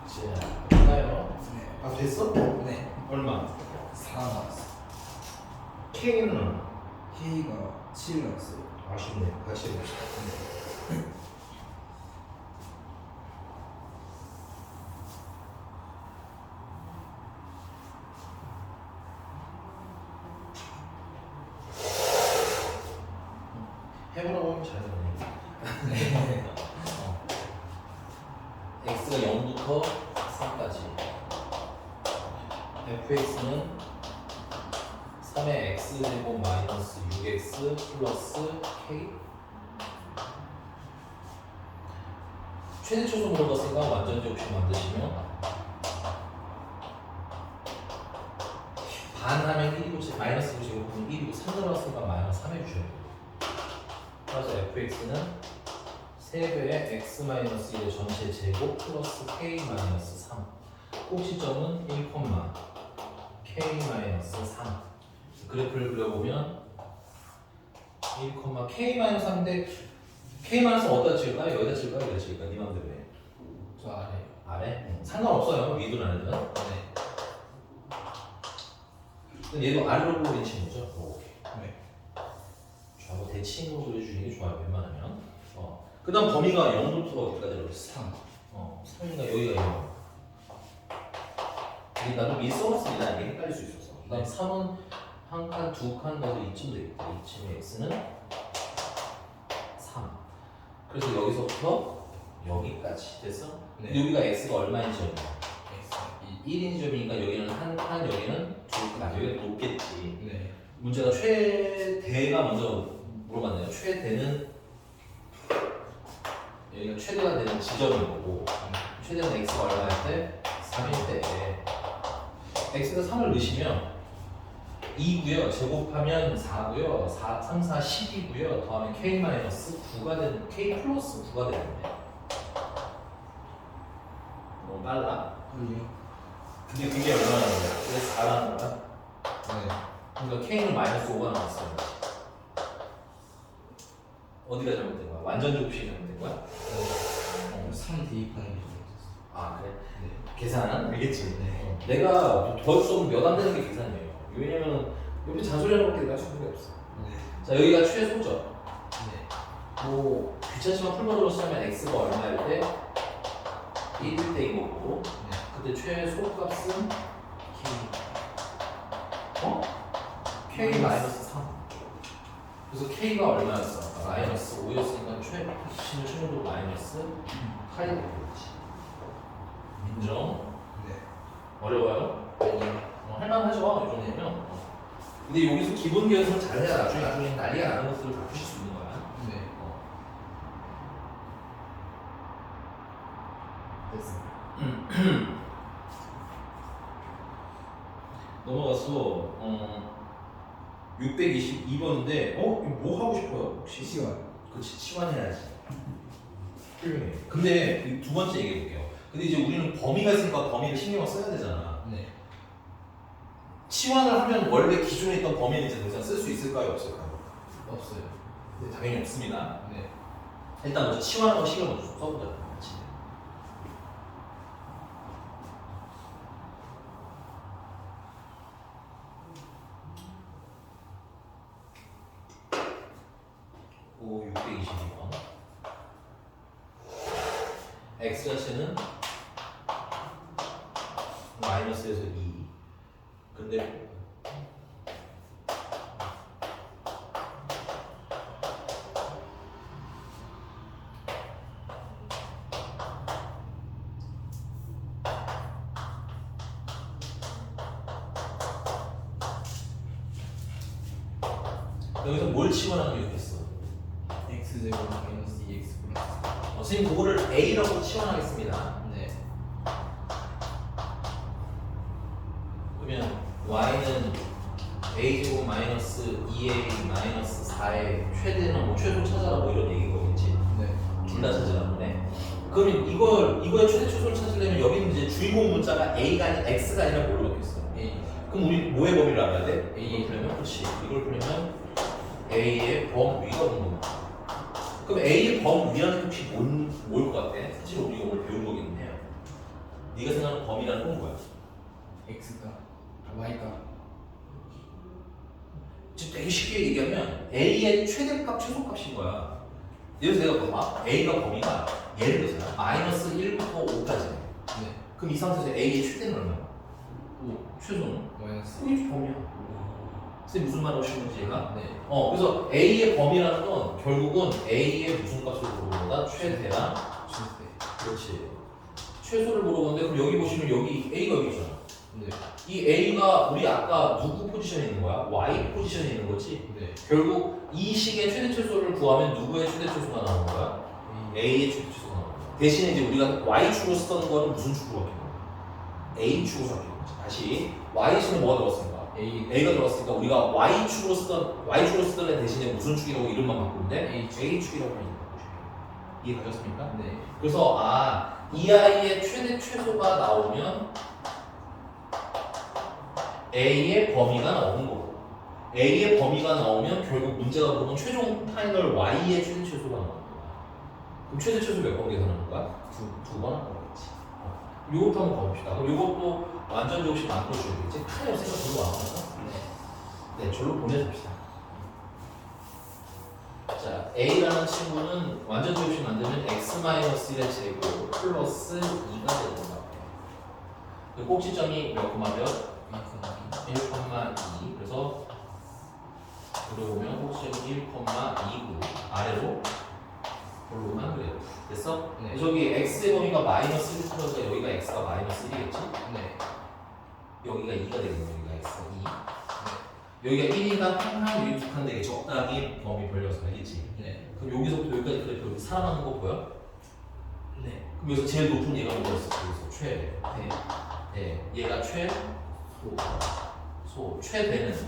자, 됐나요? 네. 아, 됐어? 네. 얼마? 4 나왔어. K는 K가 7 나왔어요. 아쉽네. 다시 해봅시다. 해보라고 하면 잘하네. x가 0부터 3까지. fx는 3의 x제곱 마이너스 6x 플러스 k. 최대 초수 물어봤으니까 완전지 옵션 만드시면 반하면 1이고 마이너스 9 제곱하면 1이고 3 들어갔으니까 마이너스 3 해주셔야 돼요. 그래서 fx는 3배의 x-1의 전체 제곱 플러스 k-3. 꼭지점은 1, k-3. 그래프를 그려보면 1, k-3인데 k-3 어디다 칠까요? 여기다 칠까요? 여기다 칠까요? 네 맘대로 해. 저 아래. 아래? 상관없어요. 위든 아래든. 네. 얘도 아래로 보고 치는 거죠? 오케이. 네. 좌우 대칭으로 그려주는 게 좋아요. 웬만하면. 그 다음 범위가 0부터 어디까지 3. 3이니까 여기가 0. 이게 나도 미리 써놨습니다. 이게 헷갈릴 수 있어서. 그 다음 3은 한 칸, 두 칸 넣어서 2쯤 되겠다. 2쯤에 x는 3. 그래서 여기서부터 여기까지 됐어? 네. 여기가 x가 얼마인 지점이야? X. 1인 지점이니까 여기는 한 칸, 여기는 두 칸. 여기가 높겠지. 네. 문제가 최대가 먼저 물어봤네요. 최대는 여기가 최대가 되는 지점인 거고 최대는 x가 얼마일 때? 3일 때 x가 3을 넣으시면 2고요. 제곱하면 4고요. 3, 4, 10이고요. 더하면 k-9가 되는 k 플러스 9가 되는데 너무 빨라. 아니요. 근데 그게 얼마나 나온 거야? 그게 4라는 거야? 네. 그러니까 k는 마이너스 5가 나왔어요. 어디가 잘못된 거야? 완전 좁식이 잘못된 거야? 3 대입하는 게 잘못했어. 아 그래? 네. 계산 알겠지? 네. 내가 더할 수 없는 몇 안 되는 게 계산이에요. 왜냐면 여기 잔소리하는 것밖에 내가 수가 없어. 네. 자 여기가 최소죠. 네. 뭐 귀찮지만 풀버전으로 쓰면 x가 얼마일 때 1일 때인 거고 네. 그때 최소값은 k 마이너스 3. 그래서 k가 얼마였어? 마이너스 5였으니까 최신도 마이너스 8이 되겠지. 인정? 네. 어려워요? 아니요. 할만하죠? 이 정도면. 근데 여기서 기본 계산을 잘해야 나중에 난리가 나는 것들을 다 푸실 수 있는 거야. 네. 됐어. 넘어가서 622번인데 이거 뭐 하고 싶어요? 혹시? 시간. 그렇지, 치환해야지. 훌륭해. 근데 이두 번째 얘기해 볼게요. 근데 이제 우리는 범위가 있으니까 범위를 신경을 써야 되잖아. 네. 치환을 하면 원래 기존에 있던 범위는 이제 더 이상 쓸 수 있을까요? 없을까요? 없어요. 네, 당연히 없습니다. 네. 일단 먼저 치환하고 신경을 좀 써보자. 같이. 오, 622번. x 자체는 마이너스에서 2. 근데 여기서 뭘 치환하는 게 좋겠어? x제곱 마이너스 2x 플러스. 선생님 그거를 a라고 치환하겠습니다. 네. 그러면 y는 a제곱 마이너스 2a 마이너스 4의 최대는 뭐 최소 찾아라 뭐 이런 얘기인 거겠지. 네. 둘 다 찾으라 그래. 그러면 이거의 최대 최소를 찾으려면 여기는 이제 주인공 문자가 a가 아닌 x가 아니라 뭘로 바뀌었어? a. 그럼 우리 뭐의 범위를 알아야 돼? A의 이걸 풀면 그렇지. 이걸 풀면 a의 범위가 궁금해. 그럼 a의 범위라는 게 혹시 뭘 것 같아? 사실 우리가 오늘 배운 거긴 해요. 네가 생각하는 범위라는 건 뭐야? x가 y가. 지금 되게 쉽게 얘기하면 a의 최대값, 최소값인 거야. 예를 들어서 내가 봐봐. a가 범위가 예를 들어서 마이너스 1부터 5까지. 네. 그럼 이 상태에서 a의 최대는 얼마야? 5 최소는? 마이너스. 그게 범위야. 선생님 무슨 말 하시는 건지 얘가? 네. 그래서 a의 범위라는 건 결국은 a의 무슨 값을 물어보는 거다? 최대랑 최대. 그렇지. 최소를 물어보는데 그럼 여기 보시면 여기 a가 여기 있잖아. 네. 이 a가 우리 아까 누구 포지션에 있는 거야? y 포지션에 있는 거지? 네. 결국 이 식의 최대 최소를 구하면 누구의 최대 최소가 나오는 거야? a의 최대 최소가 나오는 거야. 대신에 이제 우리가 y축으로 쓰던 거는 무슨 축으로 바뀌는 거야? a축으로 바뀌는 거지. 다시 y축은 뭐가 들어갔습니까? a가 들어갔으니까 우리가 y축으로 쓰던 애 대신에 무슨 축이라고 이름만 바꾸는데 a축이라고 하는 거죠. 이해가셨습니까? 네. 그래서 이 아이의 최대 최소가 나오면 a의 범위가 나오는 거고 a의 범위가 나오면 결국 문제가 물어본 최종 파이널 y의 최대 최소가 나오는 거야. 그럼 최대 최소 몇 번 계산하는 거야? 두 번 하는 거겠지. 요것도 한번 가봅시다. 그럼 요것도 완전 조금씩 만들어줘야겠지. 카레 생각 별로 안 하면서 네, 절로 보내줍시다. 자, a라는 친구는 완전 조금씩 만들면 x-1의 제곱 플러스 2가 되는 것 같아요. 그 꼭지점이 몇 콤마 몇? 1,2. 그래서 그려보면 꼭지점이 1,29 아래로 볼로만 그래요. 됐어? 네. 저기 x의 범위가 마이너스 1 플러스 여기가 x가 마이너스 1이겠지? 네. 여기가 2가 되겠네. 여기가 x가 2. 여기가 1이가 항상 유축한데 적당히 범위 벌려서 알겠지? 네. 그럼 여기서부터 여기까지 그래프 여기 살아나는 거 보여? 네. 그럼 여기서 제일 높은 얘가 뭐였어? 여기서 최대. 네. 네. 얘가 최대는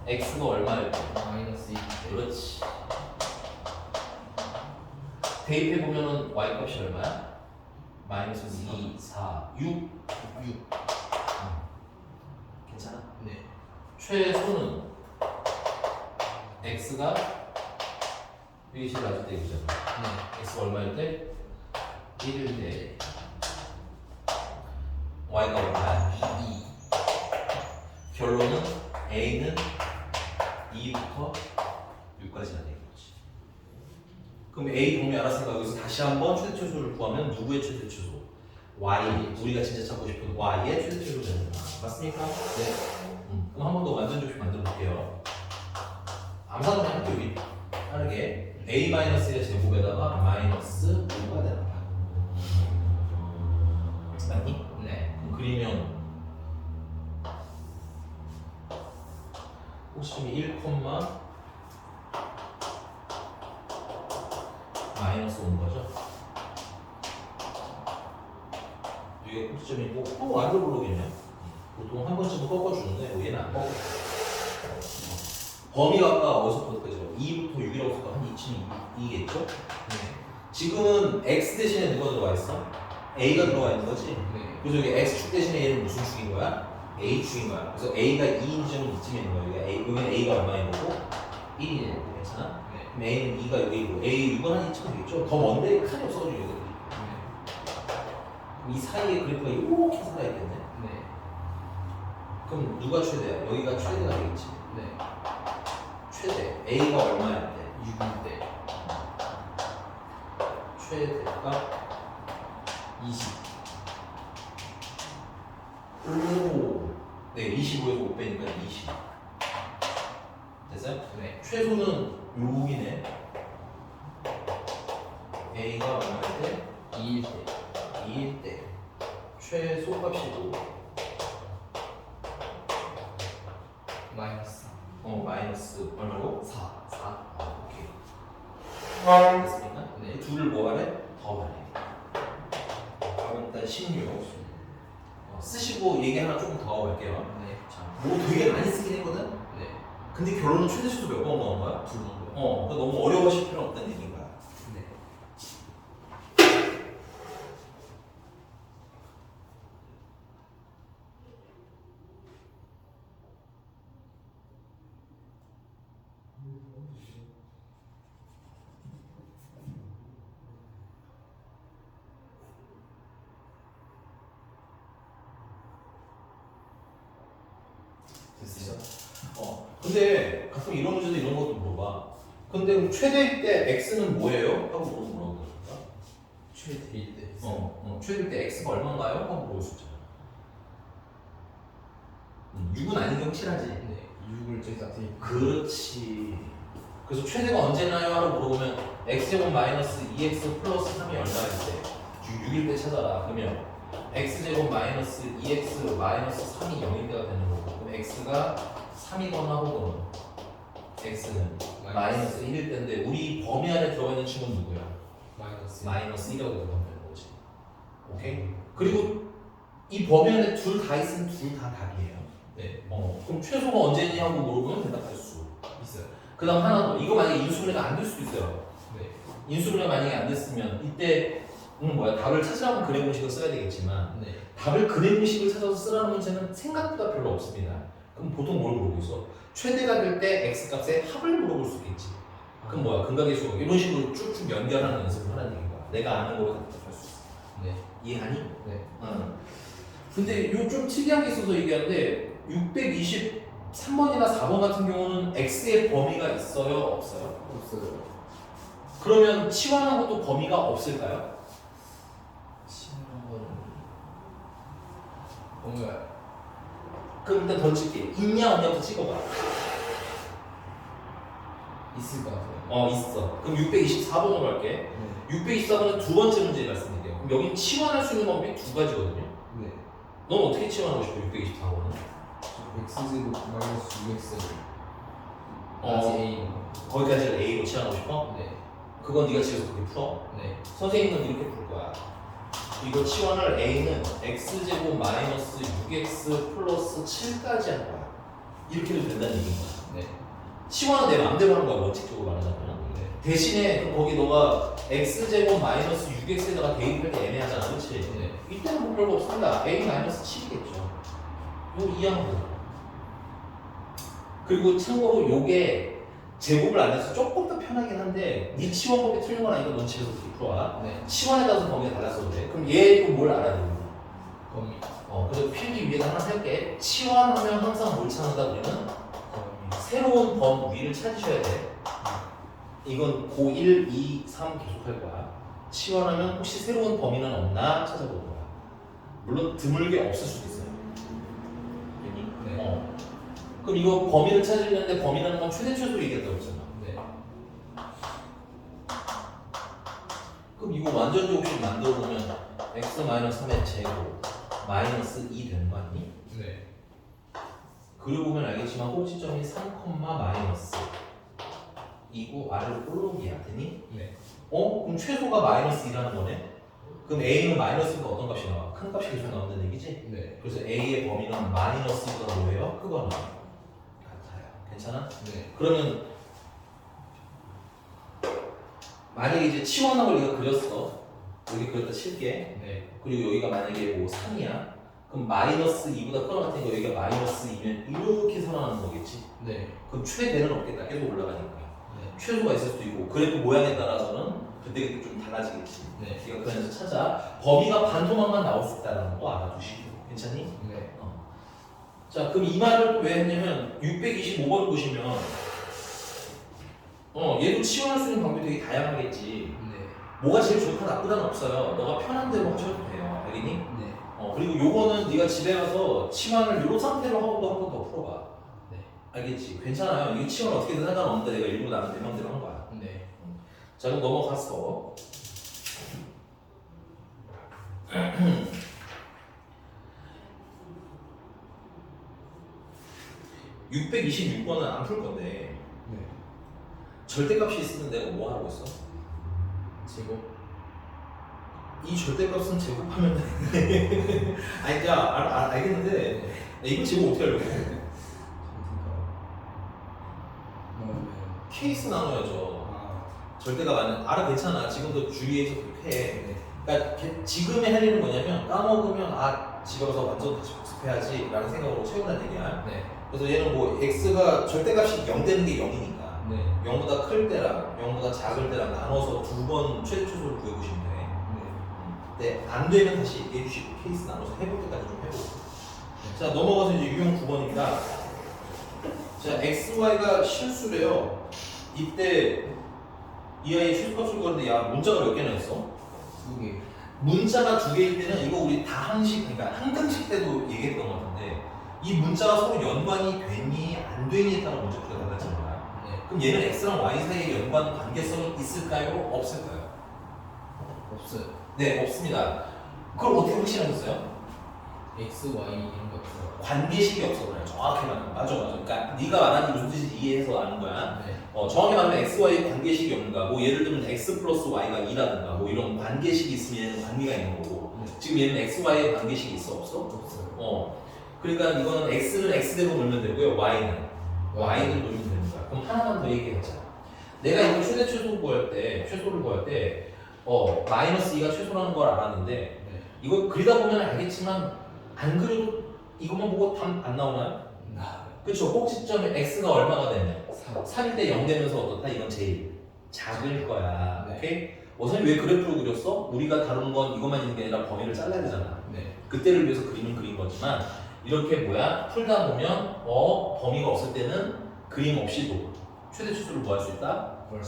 x가 얼마일 때? 마이너스 2. 그렇지. 대입해 보면은 y 값이 얼마야? 마이너스 2, 4, 6. 6. 괜찮아? 네. 최소는 x가 여기 제일 낮을 때 이거잖아. 네. x가 얼마일 때? 1일 때 y가 얼마야? 2. 결론은 a는 2부터 6까지라는 얘기지. 그럼 a 범위 알았으니까 여기서 다시 한번 최대 최소를 구하면 누구의 최대 최소? y. 우리가 진짜 찾고 싶은 y의 최대 최소 되는 거야. 맞습니까? 네. 그럼 한 번 더 완전 조식 만들어 볼게요. 암산을 할게요. 여기 빠르게 a-의 제곱에다가 마이너스 5가 되는 거야. 맞니? 네. 그럼 그리면 꼭지점이 1, 마이너스 5인 거죠. 이게 꼭지점이고 또 완전 블록이네요. 보통 한 번쯤은 꺾어주는데 얘는 안 꺾어. 범위가 아까 어디서부터 그죠? 2부터 6이라고 했을 한 2겠죠? 네. 지금은 x 대신에 누가 들어와 있어? a가 들어와 있는 거지? 네. 그래서 여기 x축 대신에 얘는 무슨 축인 거야? a축인 거야. 그래서 a가 2인 지점은 이쯤에 있는 거야. 여기가 a가 얼마인 거고? 1이네. 괜찮아? 네. 그럼 a는 2가 여기 있고 a 6은 한 2쯤 되겠죠? 더 먼데 칸이 없어가지고 얘들이. 이 사이에 그래프가 이렇게 살아있겠네. 네. 그럼 누가 최대야? 여기가 최대가 되겠지. 네. 최대. a가 얼마야 돼? 6일 때 최대가 20. 오. 네, 25에서 5 빼니까 20. 됐어요? 네. 최소는 여기네. a가 얼마일 때? 2일 때 2일 때. 최소 값이고. 마이너스 마이너스 얼마고? 4. 4. 오케이. 됐습니까? 네. 둘을 뭐 하래? 더하래. 그럼 일단 16. 쓰시고 얘기 하나 조금 더 할게요. 네. 자, 뭐 되게 많이 쓰긴 했거든? 네. 근데 결론은 최대수도 몇 번 넣은 거야? 2 정도요. 그러니까 너무 어려워하실 필요는 없다는 얘기인 거야. 네. 됐어. 근데 가끔 이런 문제도 이런 것도 물어봐. 근데 그럼 최대일 때 x는 뭐예요? 하고 물어보는 거니까. 최대일 때 최대일 때 x가 얼마인가요? 하고 물어볼 수 있잖아. 6은 아닌 게 확실하지. 네. 6을 저기다 대입. 그렇지. 그래서 최대가 언제나요? 하고 물어보면 x제곱 마이너스 2x 플러스 3이 얼마일 때? 6일 때 찾아라. 그러면 x제곱 마이너스 2x 마이너스 3이 0일 때가 되는 거고, 그럼 x가 3이거나 혹은 x는 마이너스 1일 때인데 우리 범위 안에 들어가 있는 친구는 누구야? 마이너스 1이라고 들어가면 거지. 오케이? 그리고 이 범위 안에 둘 다 있으면 둘 다 답이에요. 네. 그럼 최소가 언제니 하고 물어보면 대답할 수 있어요. 그 다음 하나 더. 이거 만약에 인수분해가 안 될 수도 있어요. 네. 인수분해가 만약에 안 됐으면 이때 답을 찾으라면 근해 공식을 써야 되겠지만 네. 답을 근해 공식을 찾아서 쓰라는 문제는 생각보다 별로 없습니다. 그럼 보통 뭘 물어보고 있어? 최대가 될 때 x 값의 합을 물어볼 수 있겠지. 그럼 뭐야? 근각의 수 이런 식으로 쭉쭉 연결하는 연습을 하는 얘기인 거야. 내가 아는 거로 대답할 수 있어. 네. 이해하니? 네. 근데 요 좀 특이한 게 있어서 얘기하는데 623번이나 4번 같은 경우는 x의 범위가 있어요? 없어요? 없어요. 그러면 치환한 것도 범위가 없을까요? 치는 거는 뭔가 그럼 일단 던질게. 있냐 없냐부터 찍어봐. 있을 것 같아요. 있어. 그럼 624번으로 갈게. 네. 624번은 두 번째 문제 말씀드릴게요. 그럼 여기 치환할 수 있는 방법이 두 가지거든요. 네. 넌 어떻게 치환하고 싶어? 624번은? x제곱 마이너스 6x a. 거기까지를 A로 치환하고 싶어? 네. 그건 네가 집에서 그렇게 풀어. 네. 선생님은 이렇게 풀 거야. 이거 치환을 A는 x제곱 마이너스 6x 플러스 7까지 할 거야. 이렇게 해도 된다는 얘기인 거야. 네. 치환은 내 마음대로 하는 거야. 원칙적으로 말하자면. 네. 대신에 그럼 거기 너가 x제곱 마이너스 6x에다가 대입할 때 애매하잖아. 그렇지? 네. 이때는 뭐 별거 없습니다. a 마이너스 7이겠죠. 요 이항 거. 그리고 참고로 요게 제곱을 안 해서 조금 더 편하긴 한데 네 치환법이 틀린 건 아니고 넌 집에서 어떻게 풀어와? 네. 치환에 따라서 범위가 달랐어도 돼. 그럼 얘도 뭘 알아야 되는 거야? 범위. 그래서 필기 위에다 하나 할게. 치환하면 항상 뭘 찾는다 우리는? 범위. 새로운 범위를 찾으셔야 돼. 이건 고1, 2, 3 계속 할 거야. 치환하면 혹시 새로운 범위는 없나 찾아보는 거야. 물론 드물게 없을 수도 있어요. 됐니? 네. 그럼 이거 범위를 찾으려는데 범위라는 건 최대 최소 얘기했다고 했잖아. 네. 그럼 이거 완전 조금씩 만들어 보면 x-3의 제곱 마이너스 2 되는 거 아니니? 네. 그리고 보면 알겠지만 꼭지점이 3, 마이너스 2고 아래로 볼록이야. 되니? 네. 그럼 최소가 마이너스 2라는 거네? 그럼 A는 마이너스가 어떤 값이 나와? 큰 값이 계속 나온다는 얘기지? 네. 그래서 A의 범위는 마이너스가 뭐예요? 크거나 같아요. 괜찮아? 네. 그러면 만약에 이제 치환한 걸 네가 그렸어. 여기 그렸다 칠게. 네. 그리고 여기가 만약에 뭐 3이야. 그럼 마이너스 2보다 커 같은 거 여기가 마이너스 2면 이렇게 살아나는 거겠지? 네. 그럼 최대는 없겠다. 계속 올라가니까. 네. 최소가 있을 수도 있고 그래프 모양에 따라서는 그때그때 좀 달라지겠지. 네. 네가 그래서 찾아. 범위가 반토막만 나올 수 있다는 것도 알아두시고. 괜찮니? 네. 자, 그럼 이 말을 또 왜 했냐면 625번 보시면 얘도 치환할 수 있는 방법이 되게 다양하겠지. 네. 뭐가 제일 좋다 나쁘다는 없어요. 너가 편한 대로 하셔도 돼요. 알겠니? 네. 그리고 요거는 네가 집에 가서 치환을 요 상태로 하고도 한 번 더 풀어봐. 네. 알겠지? 괜찮아요. 이게 치환 어떻게든 상관없는데 내가 일부러 나는 내 맘대로 한 거야. 네. 자, 그럼 넘어갔어. 626번은 안 풀 건데 네. 절대값이 있으면 내가 뭐 하라고 했어? 제곱. 이 절대값은 제곱하면 돼. 아니, 야, 알겠는데 네. 이거 제곱 어떻게 하려고? 그러면 케이스 나눠야죠. 아. 절대가 많은 알아 괜찮아. 지금도 주위에서 그렇게 해. 네. 그러니까 지금의 할 일은 뭐냐면 까먹으면 집에 가서 완전 다시 복습해야지 라는 생각으로 채우는 얘기야. 네. 그래서 얘는 뭐 x가 절대값이 0 되는 게 0이니까 네. 0보다 클 때랑 0보다 작을 때랑 나눠서 두 번 최대 초수를 구해보시면 돼. 네, 안 되면 다시 얘기해 주시고 케이스 나눠서 해볼 때까지 좀 해보고. 자, 넘어가서 이제 유형 9번입니다. 자, x, y가 실수래요. 이때 이 아이의 최소값을 구하는데 야, 문자가 몇 개나 있어? 2개. 문자가 2개일 때는 이거 우리 다항식, 그러니까 한등식 때도 얘기했던 것 같은데 이 문자가 서로 연관이 되니 안 되니에 따라 문제 풀이가 달라지는 거야. 네. 그럼 얘는 x랑 y 사이에 연관 관계성이 있을까요? 없을까요? 없어요. 네, 없습니다. 그걸 어떻게 확신하셨어요? X, Y 이런 거 없어요. 관계식이 없어 그래. 정확히 말하면 맞아. 그러니까 네가 말하는 게 무슨 뜻인지 이해해서 아는 거야. 네. 정확히 말하면 x, y 관계식이 없는가. 뭐 예를 들면 x 플러스 y가 2라든가 뭐 이런 관계식이 있으면 얘는 관계가 있는 거고. 네. 지금 얘는 x, y의 관계식이 있어 없어? 없어요. 그러니까 이거는 x는 x대로 놀면 되고요. y는 y대로 놀면 되는 거야. 그럼 하나만 더 얘기하자. 내가 이거 최소를 구할 때 마이너스 2가 최소라는 걸 알았는데 네. 이거 그리다 보면 알겠지만 안 그려도 이것만 보고 답 안 나오나요? 그쵸? 꼭지점에 x가 얼마가 되면 3일 때 0 되면서 어떻다? 이건 제일 작을 거야. 네. 오케이? 선생님 왜 그래프를 그렸어? 우리가 다룬 건 이것만 있는 게 아니라 범위를 잘라야 되잖아. 네. 그때를 위해서 그린 거지만 이렇게 풀다 보면 범위가 없을 때는 그림 없이도 최대 최소를 뭐 할 수 있다? 구할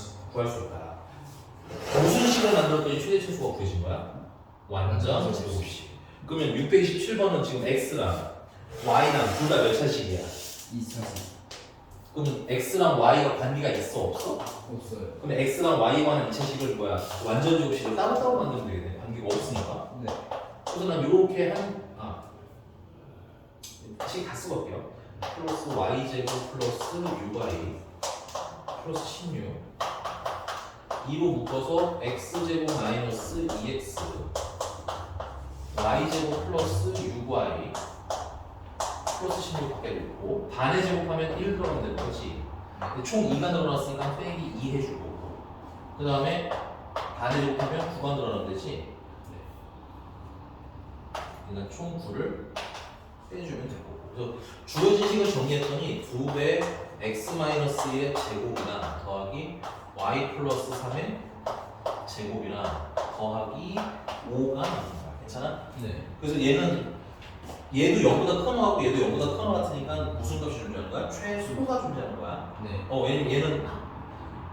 수 있다. 무슨 식을 만들었더니 최대 최소가 구해진 거야? 완전 제곱식. 그러면 627번은 지금 x랑 y랑 둘 다 몇 차식이야? 2차식. 그러면 x랑 y가 관계가 있어 없어? 없어요. 그러면 x랑 y에 관한 2차식을 완전 제곱식을 따로따로 만들면 되겠네. 관계가 없으니까. 네. 그래서 난 이렇게 다시 다 쓰고 갈게요. 플러스 y제곱 플러스 6y 플러스 16 2로 묶어서 x제곱 마이너스 2x y제곱 플러스 6y 플러스 16 밖에 놓고 반의 제곱하면 1 들어가면 되는 거지. 근데 총 2가 늘어났으니까 빼기 2 해주고 그 다음에 반의 제곱하면 9가 늘어나면 되지. 그러니까 총 9를 빼주면 되고. 그래서 주어진 식을 정리했더니 2배 x-의 제곱이나 더하기 y 플러스 3의 제곱이나 더하기 5가 나옵니다. 괜찮아? 네. 그래서 얘도 0보다 큰 거하고 얘도 0보다 큰 거 같으니까 무슨 값이 존재하는 거야? 최소가 존재하는 거야. 네. 왜냐면 얘는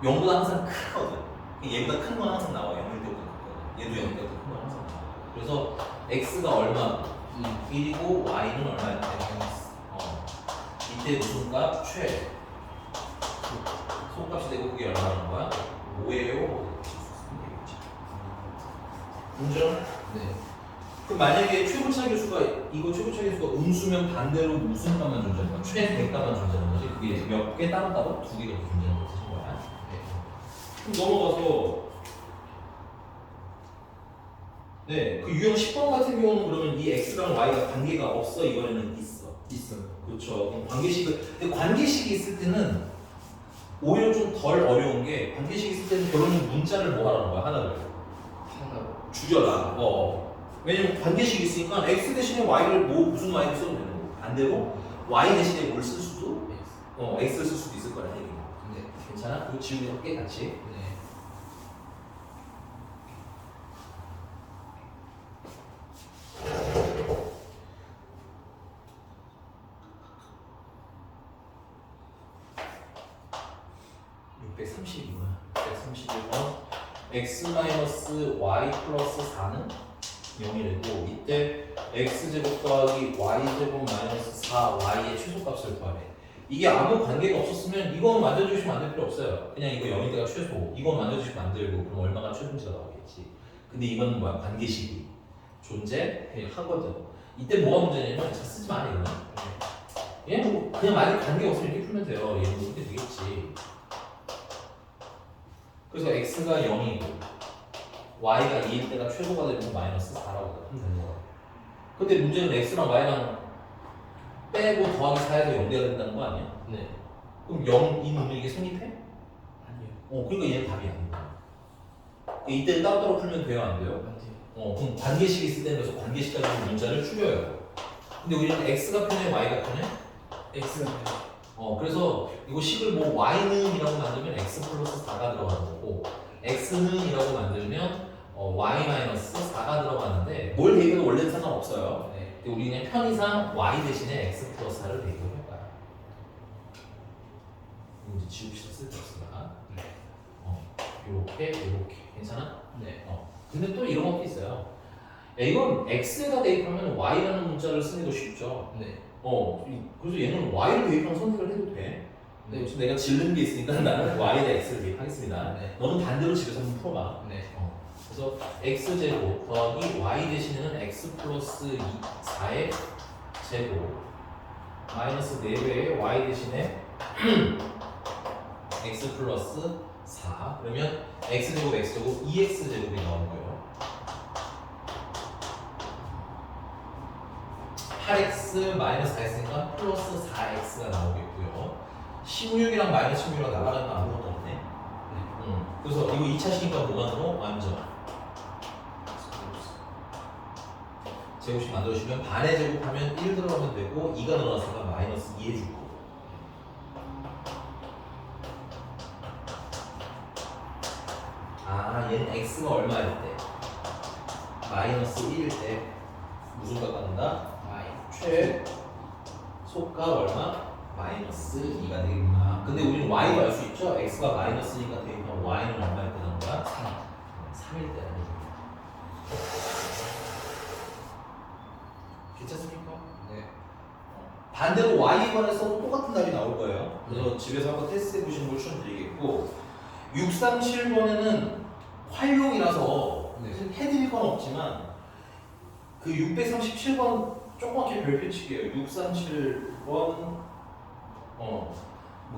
0보다 항상 크거든. 얘보다 큰 건 항상 나와. 0일 때보다 크거든. 얘도 0일 때보다 큰 건 항상 나와. 그래서 x가 얼마? 1이고 y는 얼마야? 이때 무슨 값? 소값이 되고 그게 얼마라는 거야? 5예요. 인정? 네. 그럼 만약에 최고차 계수가 이거 최고차 계수가 음수면 반대로 무슨 값만 존재하는 거야? 최 100값만 존재하는 거지? 그게 이제 몇 개 따로따로 두 개가 존재하는 거 뜻인 거야. 그럼 넘어가서 네, 그 유형 10번 같은 경우는 그러면 이 x랑 y가 관계가 없어? 이번에는 있어? 있어요. 그렇죠. 그럼 근데 관계식이 있을 때는 오히려 좀 덜 어려운 게 관계식이 있을 때는 결론은 문자를 뭐 하라는 거야? 하나를 하나. 줄여라. 왜냐면 관계식이 있으니까 x 대신에 y를 뭐 무슨 y를 써도 되는 거고 반대로 y 대신에 뭘 쓸 수도 x를 쓸 수도 있을 거라는 얘기야. 네. 괜찮아? 그거 지우개 할게 같이. 네. x-y 플러스 4는 0이 되고 이때 x제곱 더하기 y제곱 마이너스 4y의 최소값을 구하래. 이게 아무 관계가 없었으면 이건 만들어주시면 만들 필요 없어요. 그냥 이거 0일 때가 최소, 이건 만들어주시면 만들고 그럼 얼마가 최소인지가 나오겠지. 근데 이건 뭐야? 관계식이 존재하거든. 이때 뭐가 문제냐면 잘 쓰지 마 이거는. 얘는 뭐 그냥 만약 관계가 없으면 이렇게 풀면 돼요. 얘는 이렇게 되겠지. 그래서 x가 0이고 y가 2일 때가 최소가 되면 마이너스 4라고 하면 되는 거야. 근데 문제는 x랑 y랑 빼고 더하기 4에서 0 돼야 된다는 거 아니야? 네. 그럼 0, 이 문제 이게 성립해? 아니요. 그러니까 얘는 답이 아니야. 이때는 따로따로 풀면 돼요, 안 돼요? 안 돼요. 그럼 관계식이 있을 때는 그래서 관계식까지 문자를 줄여요. 근데 우리는 x가 편해, y가 편해? x가 돼요. 그래서 이거 식을 뭐 y는 이라고 만들면 x 플러스 4가 들어가는 거고 x는 이라고 만들면 y 마이너스 4가 들어가는데 뭘 대입해도 원래는 상관없어요. 네. 근데 우리 그냥 편의상 y 대신에 x 플러스 4를 대입할 거야. 이제 지웁시다, 쓸데없으니까. 네. 요렇게 괜찮아? 네. 근데 또 이런 것도 있어요. 야, 이건 x에다 대입하면 y라는 문자를 쓰는 게 쉽죠. 네. 그래서 얘는 y를 대입하면 선택을 해도 돼. 근데 지금 내가 질른 게 있으니까 나는 y에다 x를 대입하겠습니다. 네. 너는 반대로 집에서 한번 풀어봐. 네. 그래서 x제곱 더하기 y 대신에는 x 플러스 4의 제곱 마이너스 4배의 y 대신에 x 플러스 4 그러면 x제곱 x제곱 2x제곱이 나오고요. 8x 마이너스 4x니까 플러스 4x가 나오겠고요. 16이랑 마이너스 16이랑 나가는 거 아무것도 없네. 그래서 이거 2차식이니까 뭐가 들어? 완전 제곱식 만들어주시면 반의 제곱하면 1 들어가면 되고 2가 들어갔으니까 마이너스 2 해줄 거고. 얘는 x가 얼마일 때? 마이너스 1일 때 무슨 값 갖는다? 최소가 얼마? 마이너스 2가 되겠구나. 근데 우리는 y도 알 수 있죠? x가 마이너스니까 되니까 y는 얼마일 때 나온 거야? 3일 때라는 얘기야. 괜찮습니까? 네. 반대로 y에 관해서도 똑같은 답이 나올 거예요. 그래서 집에서 한번 테스트 해보시는 걸 추천드리겠고 637번에는 활용이라서 네. 해드릴 건 없지만 그 637번 조그맣게 별표치기예요. 637번 뭐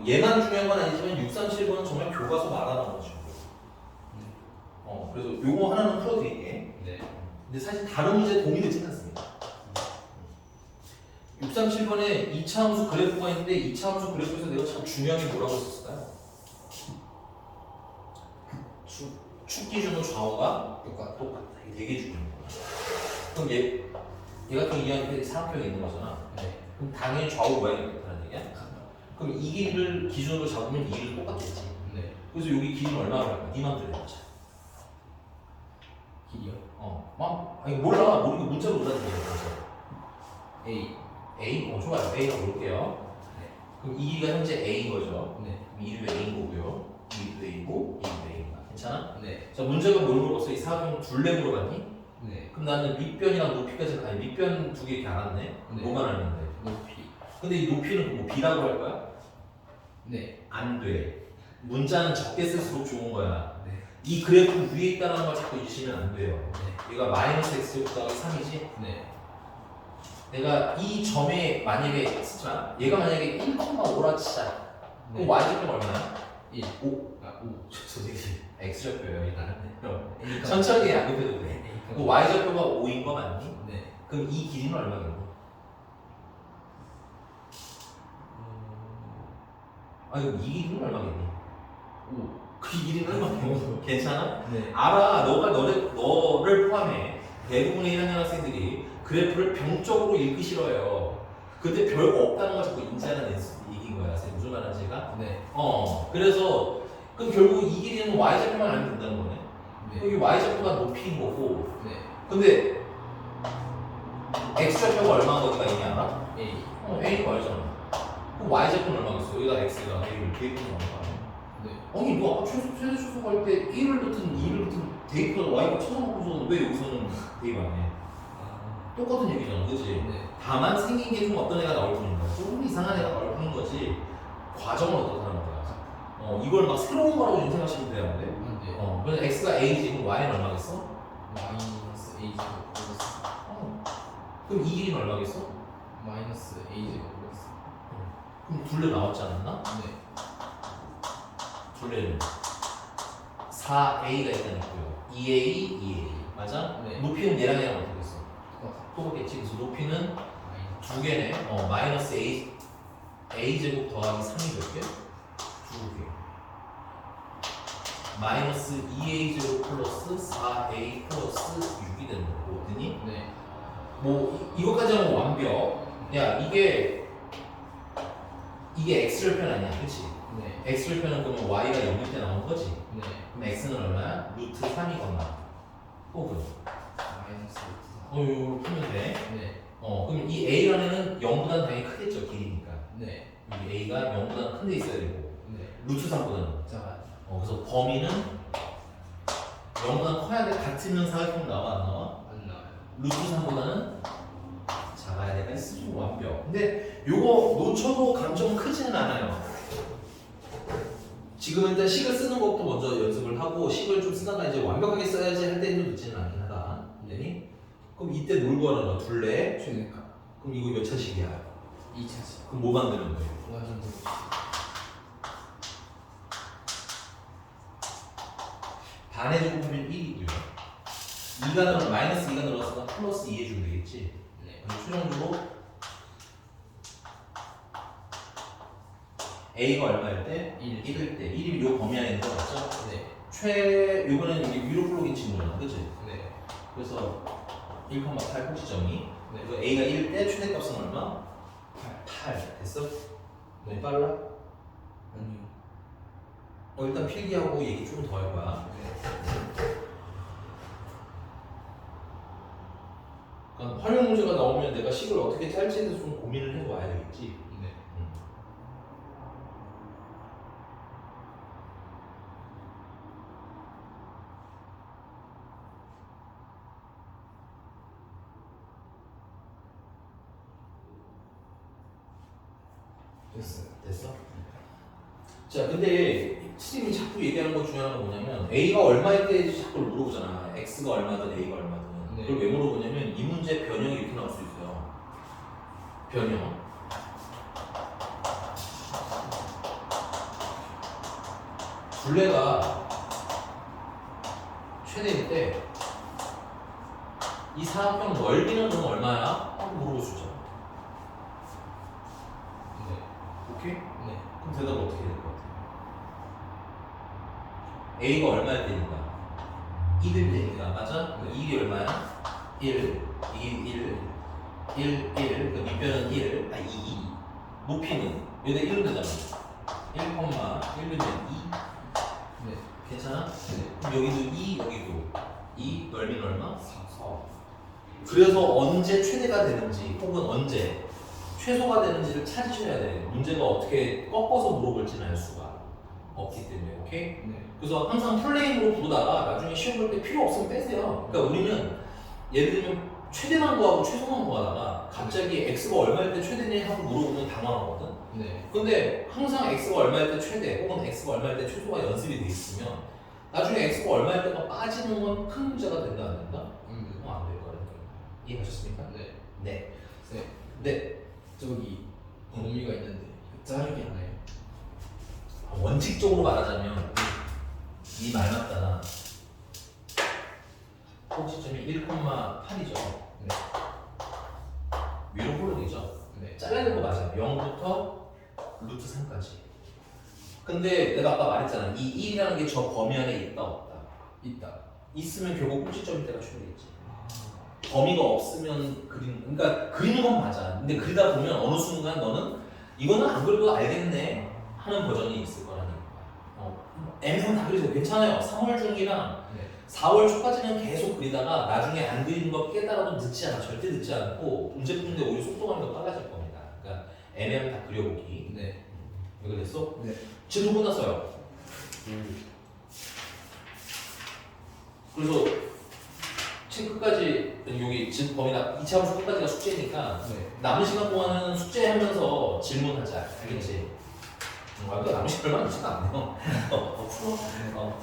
얘만 중요한 건 아니지만 637번은 정말 교과서 말하는 거죠. 그래서 요거 하나는 풀어드릴게. 네. 근데 사실 다른 문제에 도움이 되진 않습니다. 637번에 2차 함수 그래프가 있는데 2차 함수 그래프에서 내가 참 중요한 게 뭐라고 했었을까요? 축 기준으로 좌우가 똑같다. 이게 되게 중요한 거야. 그럼 얘 같은 이하한테 사각형이 있는 거잖아. 네. 그럼 당연히 좌우 모양이 똑같다는 얘기야? 그럼 이 길이를 기준으로 잡으면 이 길이 똑같겠지. 네. 그래서 여기 길이는 얼마나 할까? 네 맘대로 해보자. 길이요? 아니 몰라. 모르고 문자로 몰라주세요. A. A? 좋아요. A가 볼게요. 네. 그럼 이 길이가 현재 A인 거죠. 네. 그럼 이름이 A인 거고요. 이름도 A고, 이름도 A인가. 괜찮아? 네. 자, 문제가 뭘 물어봤어? 이 사각형 둘레 물어봤니? 네. 그럼 나는 밑변이랑 높이까지 아니 밑변 두 개 이렇게 알았네? 네. 뭐만 알면 돼? 높이. 근데 이 높이는 뭐 B라고 할 거야? 네. 안 돼. 문자는 적게 쓸수록 좋은 거야. 네. 이 그래프 위에 있다는 걸 자꾸 잊으시면 안 돼요. 네. 얘가 마이너스 x 곱하기 3이지? 네. 내가 이 점에 만약에 쓰지만 얘가 만약에 1,5라 치자. 네. 그럼 y절편 얼마야? 1. 5. 아, 5. 선생님 x절표예요 일단은. A가 천천히 안 급해도 돼. A가 그 y절표가 5인 거 맞니? 네. 그럼 이 길이는 얼마겠노? 아니 그럼 이 길이는 얼마겠니? 5. 그 길이는 얼마겠노? 괜찮아? 네. 알아. 너를 포함해 대부분의 1학년 학생들이 그래프를 병적으로 읽기 싫어해요. 근데 별거 없다는 걸 자꾸 인지하는 얘기인 거야. 선생님 무슨 말하는지 제가? 네. 그래서 그럼 결국 이 길이는 y절표만 알면 된다는 거네. 네. 여기 y절표가 높이인 거고. 네. 근데 x절표가 얼마나 거기가 있냐 알아? A. A가 알잖아. 그럼 y절표는 얼마겠어? 여기다 x가 A를 대입하면 얼마? 네. 아니 너 아까 최대 최소할 때 1을 넣든 2를 넣든 대입해서 y가 쳐놓고서 왜 여기서는 대입 안 해? 아. 똑같은 얘기잖아, 그치? 네. 다만 생긴 게 좀 어떤 애가 나올 뿐인 거야. 조금 이상한 애가 나올 뿐인 거지. 과정은 어떻다는 거야. 이걸 막 새로운 거라고 좀 생각하시면 돼요, 근데. 네. 그래서 x가 a지, 그럼 y는 얼마겠어? 마이너스 A 제곱 플러스 그럼 이 길이는 얼마겠어? 마이너스 A 제곱 플러스. 그럼 둘레 나왔지 않았나? 네. 둘레는 4a가 일단 있고요. 2a, 2a. 맞아? 네. 높이는 얘랑 얘랑 어떻게 됐어? 똑같아. 똑같겠지. 그래서 높이는 마이너스. 두 개네. 마이너스 a 제곱 더하기 3이 몇 개? 두 개. 마이너스 2a 제곱 플러스 4a 플러스 6이 되는 거거든요. 네. 뭐 이것까지 하면 완벽. 야 이게 x절편 아니야, 그렇지? 네. x절편은 그러면 y가 0일 때 나온 거지. 네. 그럼 x는 얼마야? 루트 3이거나 혹은 마이너스 이거 풀면 돼. 네. 그럼 이 a라는 애는 0보다는 당연히 크겠죠, 길이니까. 네. 여기 a가 0보다는 큰 데 있어야 되고 네. 루트 3보다는. 자, 그래서 범위는 0보다 커야 돼. 같으면 사각형 나와 안 나와? 안 나와요. 루트 3보다는 작아야 돼. 쓰고 완벽. 근데 요거 놓쳐도 감점 크지는 않아요. 지금 일단 식을 쓰는 것도 먼저 연습을 하고 식을 좀 쓰다가 이제 완벽하게 써야지 할 때는 좀 늦지는 않긴 하다. 완전히. 그럼 이때 뭘 구하라고? 둘레. 최대값 그럼 이거 몇 차식이야? 2차식 그럼 뭐 만드는 거예요? 완전 도식. 반의 제곱하면 1이고요. 2가 늘어 마이너스 2가 늘어서 플러스 2 해주면 되겠지. 네. 그럼 최종적으로 a가 얼마일 때? 1. 1일 때. 1이 요 범위 안에 있는 거 맞죠? 네. 요거는 이게 위로 플로긴 친구잖아, 그치? 네. 그래서 1,8 표시점이. 네. 그래서 a가 1일 때 최대값은 얼마? 8. 됐어? 너무 빨라? 아니요. 일단 필기하고 얘기 좀 더 할 거야. 네. 그러니까 활용 문제가 나오면 내가 식을 어떻게 짤지에 대해서 좀 고민을 해봐야 되겠지. 네. 됐어요. 됐어? 자, 근데 스님이 자꾸 얘기하는 것 중에 하나가 뭐냐면 a가 얼마일 때 자꾸 물어보잖아. x가 얼마든 a가 얼마든. 네. 그걸 왜 물어보냐면 이 문제 변형이 이렇게 나올 수 있어요. 변형. 둘레가 최대일 때 이 사각형 넓이는 그럼 얼마야? 하고 물어볼 수 있잖아. 네. 오케이? 네. 그럼 대답 어떻게 될 것 같아? a가 얼마일 때니까? 1일 때니까, 맞아? 네. 1이 얼마야? 1, 1, 그 밑변은 1, 2. 높이는 여기다 1로 되잖아. 1,1면 2. 네. 괜찮아? 네. 그럼 여기도 2, 여기도 2, 넓이는 얼마? 4. 그래서 언제 최대가 되는지 혹은 언제 최소가 되는지를 찾으셔야 돼. 문제가 어떻게 꺾어서 물어볼지는 알 수가 없기 때문에. 오케이? 네. 그래서 항상 플레인으로 보다가 나중에 시험 볼 때 필요 없으면 빼세요. 그러니까 우리는 예를 들면 최대만 구하고 최소만 구하다가 갑자기 x가 얼마일 때 최대니 하고 물어보면 당황하거든. 네. 근데 항상 x가 얼마일 때 최대 혹은 x가 얼마일 때 최소가 연습이 돼 있으면 나중에 x가 얼마일 때가 빠지는 건 큰 문제가 된다 안 된다? 이해가셨습니까? 네. 네. 네. 네. 저기 범위가 있는데 자르기 하나요? 원칙적으로 말하자면 이 말 맞다. 꼭지점이 1,8이죠. 네. 위로 흐르기죠. 네. 잘라야 거 맞아요. 0부터 루트 3까지. 근데 내가 아까 말했잖아. 이 1이라는 게 저 범위 안에 있다 없다. 있다. 있으면 결국 꼭지점일 때가 출현했지. 범위가 없으면 그러니까 그리는 건 맞아. 근데 그리다 보면 어느 순간 너는 이거는 안 그래도 알겠네 하는 버전이 있을 거라는 거야. M은 다 그리세요. 괜찮아요. 3월 중이랑 네. 4월 초까지는 계속 그리다가 나중에 안 그리는 거 깨달아도 늦지 않아. 절대 늦지 않고 문제 푸는데 오히려 속도감이 더 빨라질 겁니다. 그러니까 M은 다 그려보기. 네. 이거 됐어? 네. 지도 끝났어요. 그래서 책 끝까지 여기 지금 범위나 2차 함수 끝까지가 숙제니까 네. 남은 시간 동안은 숙제하면서 질문하자. 알겠지? 그러니까 남은 시간 얼마 남지가 않네요. 풀어. 풀어.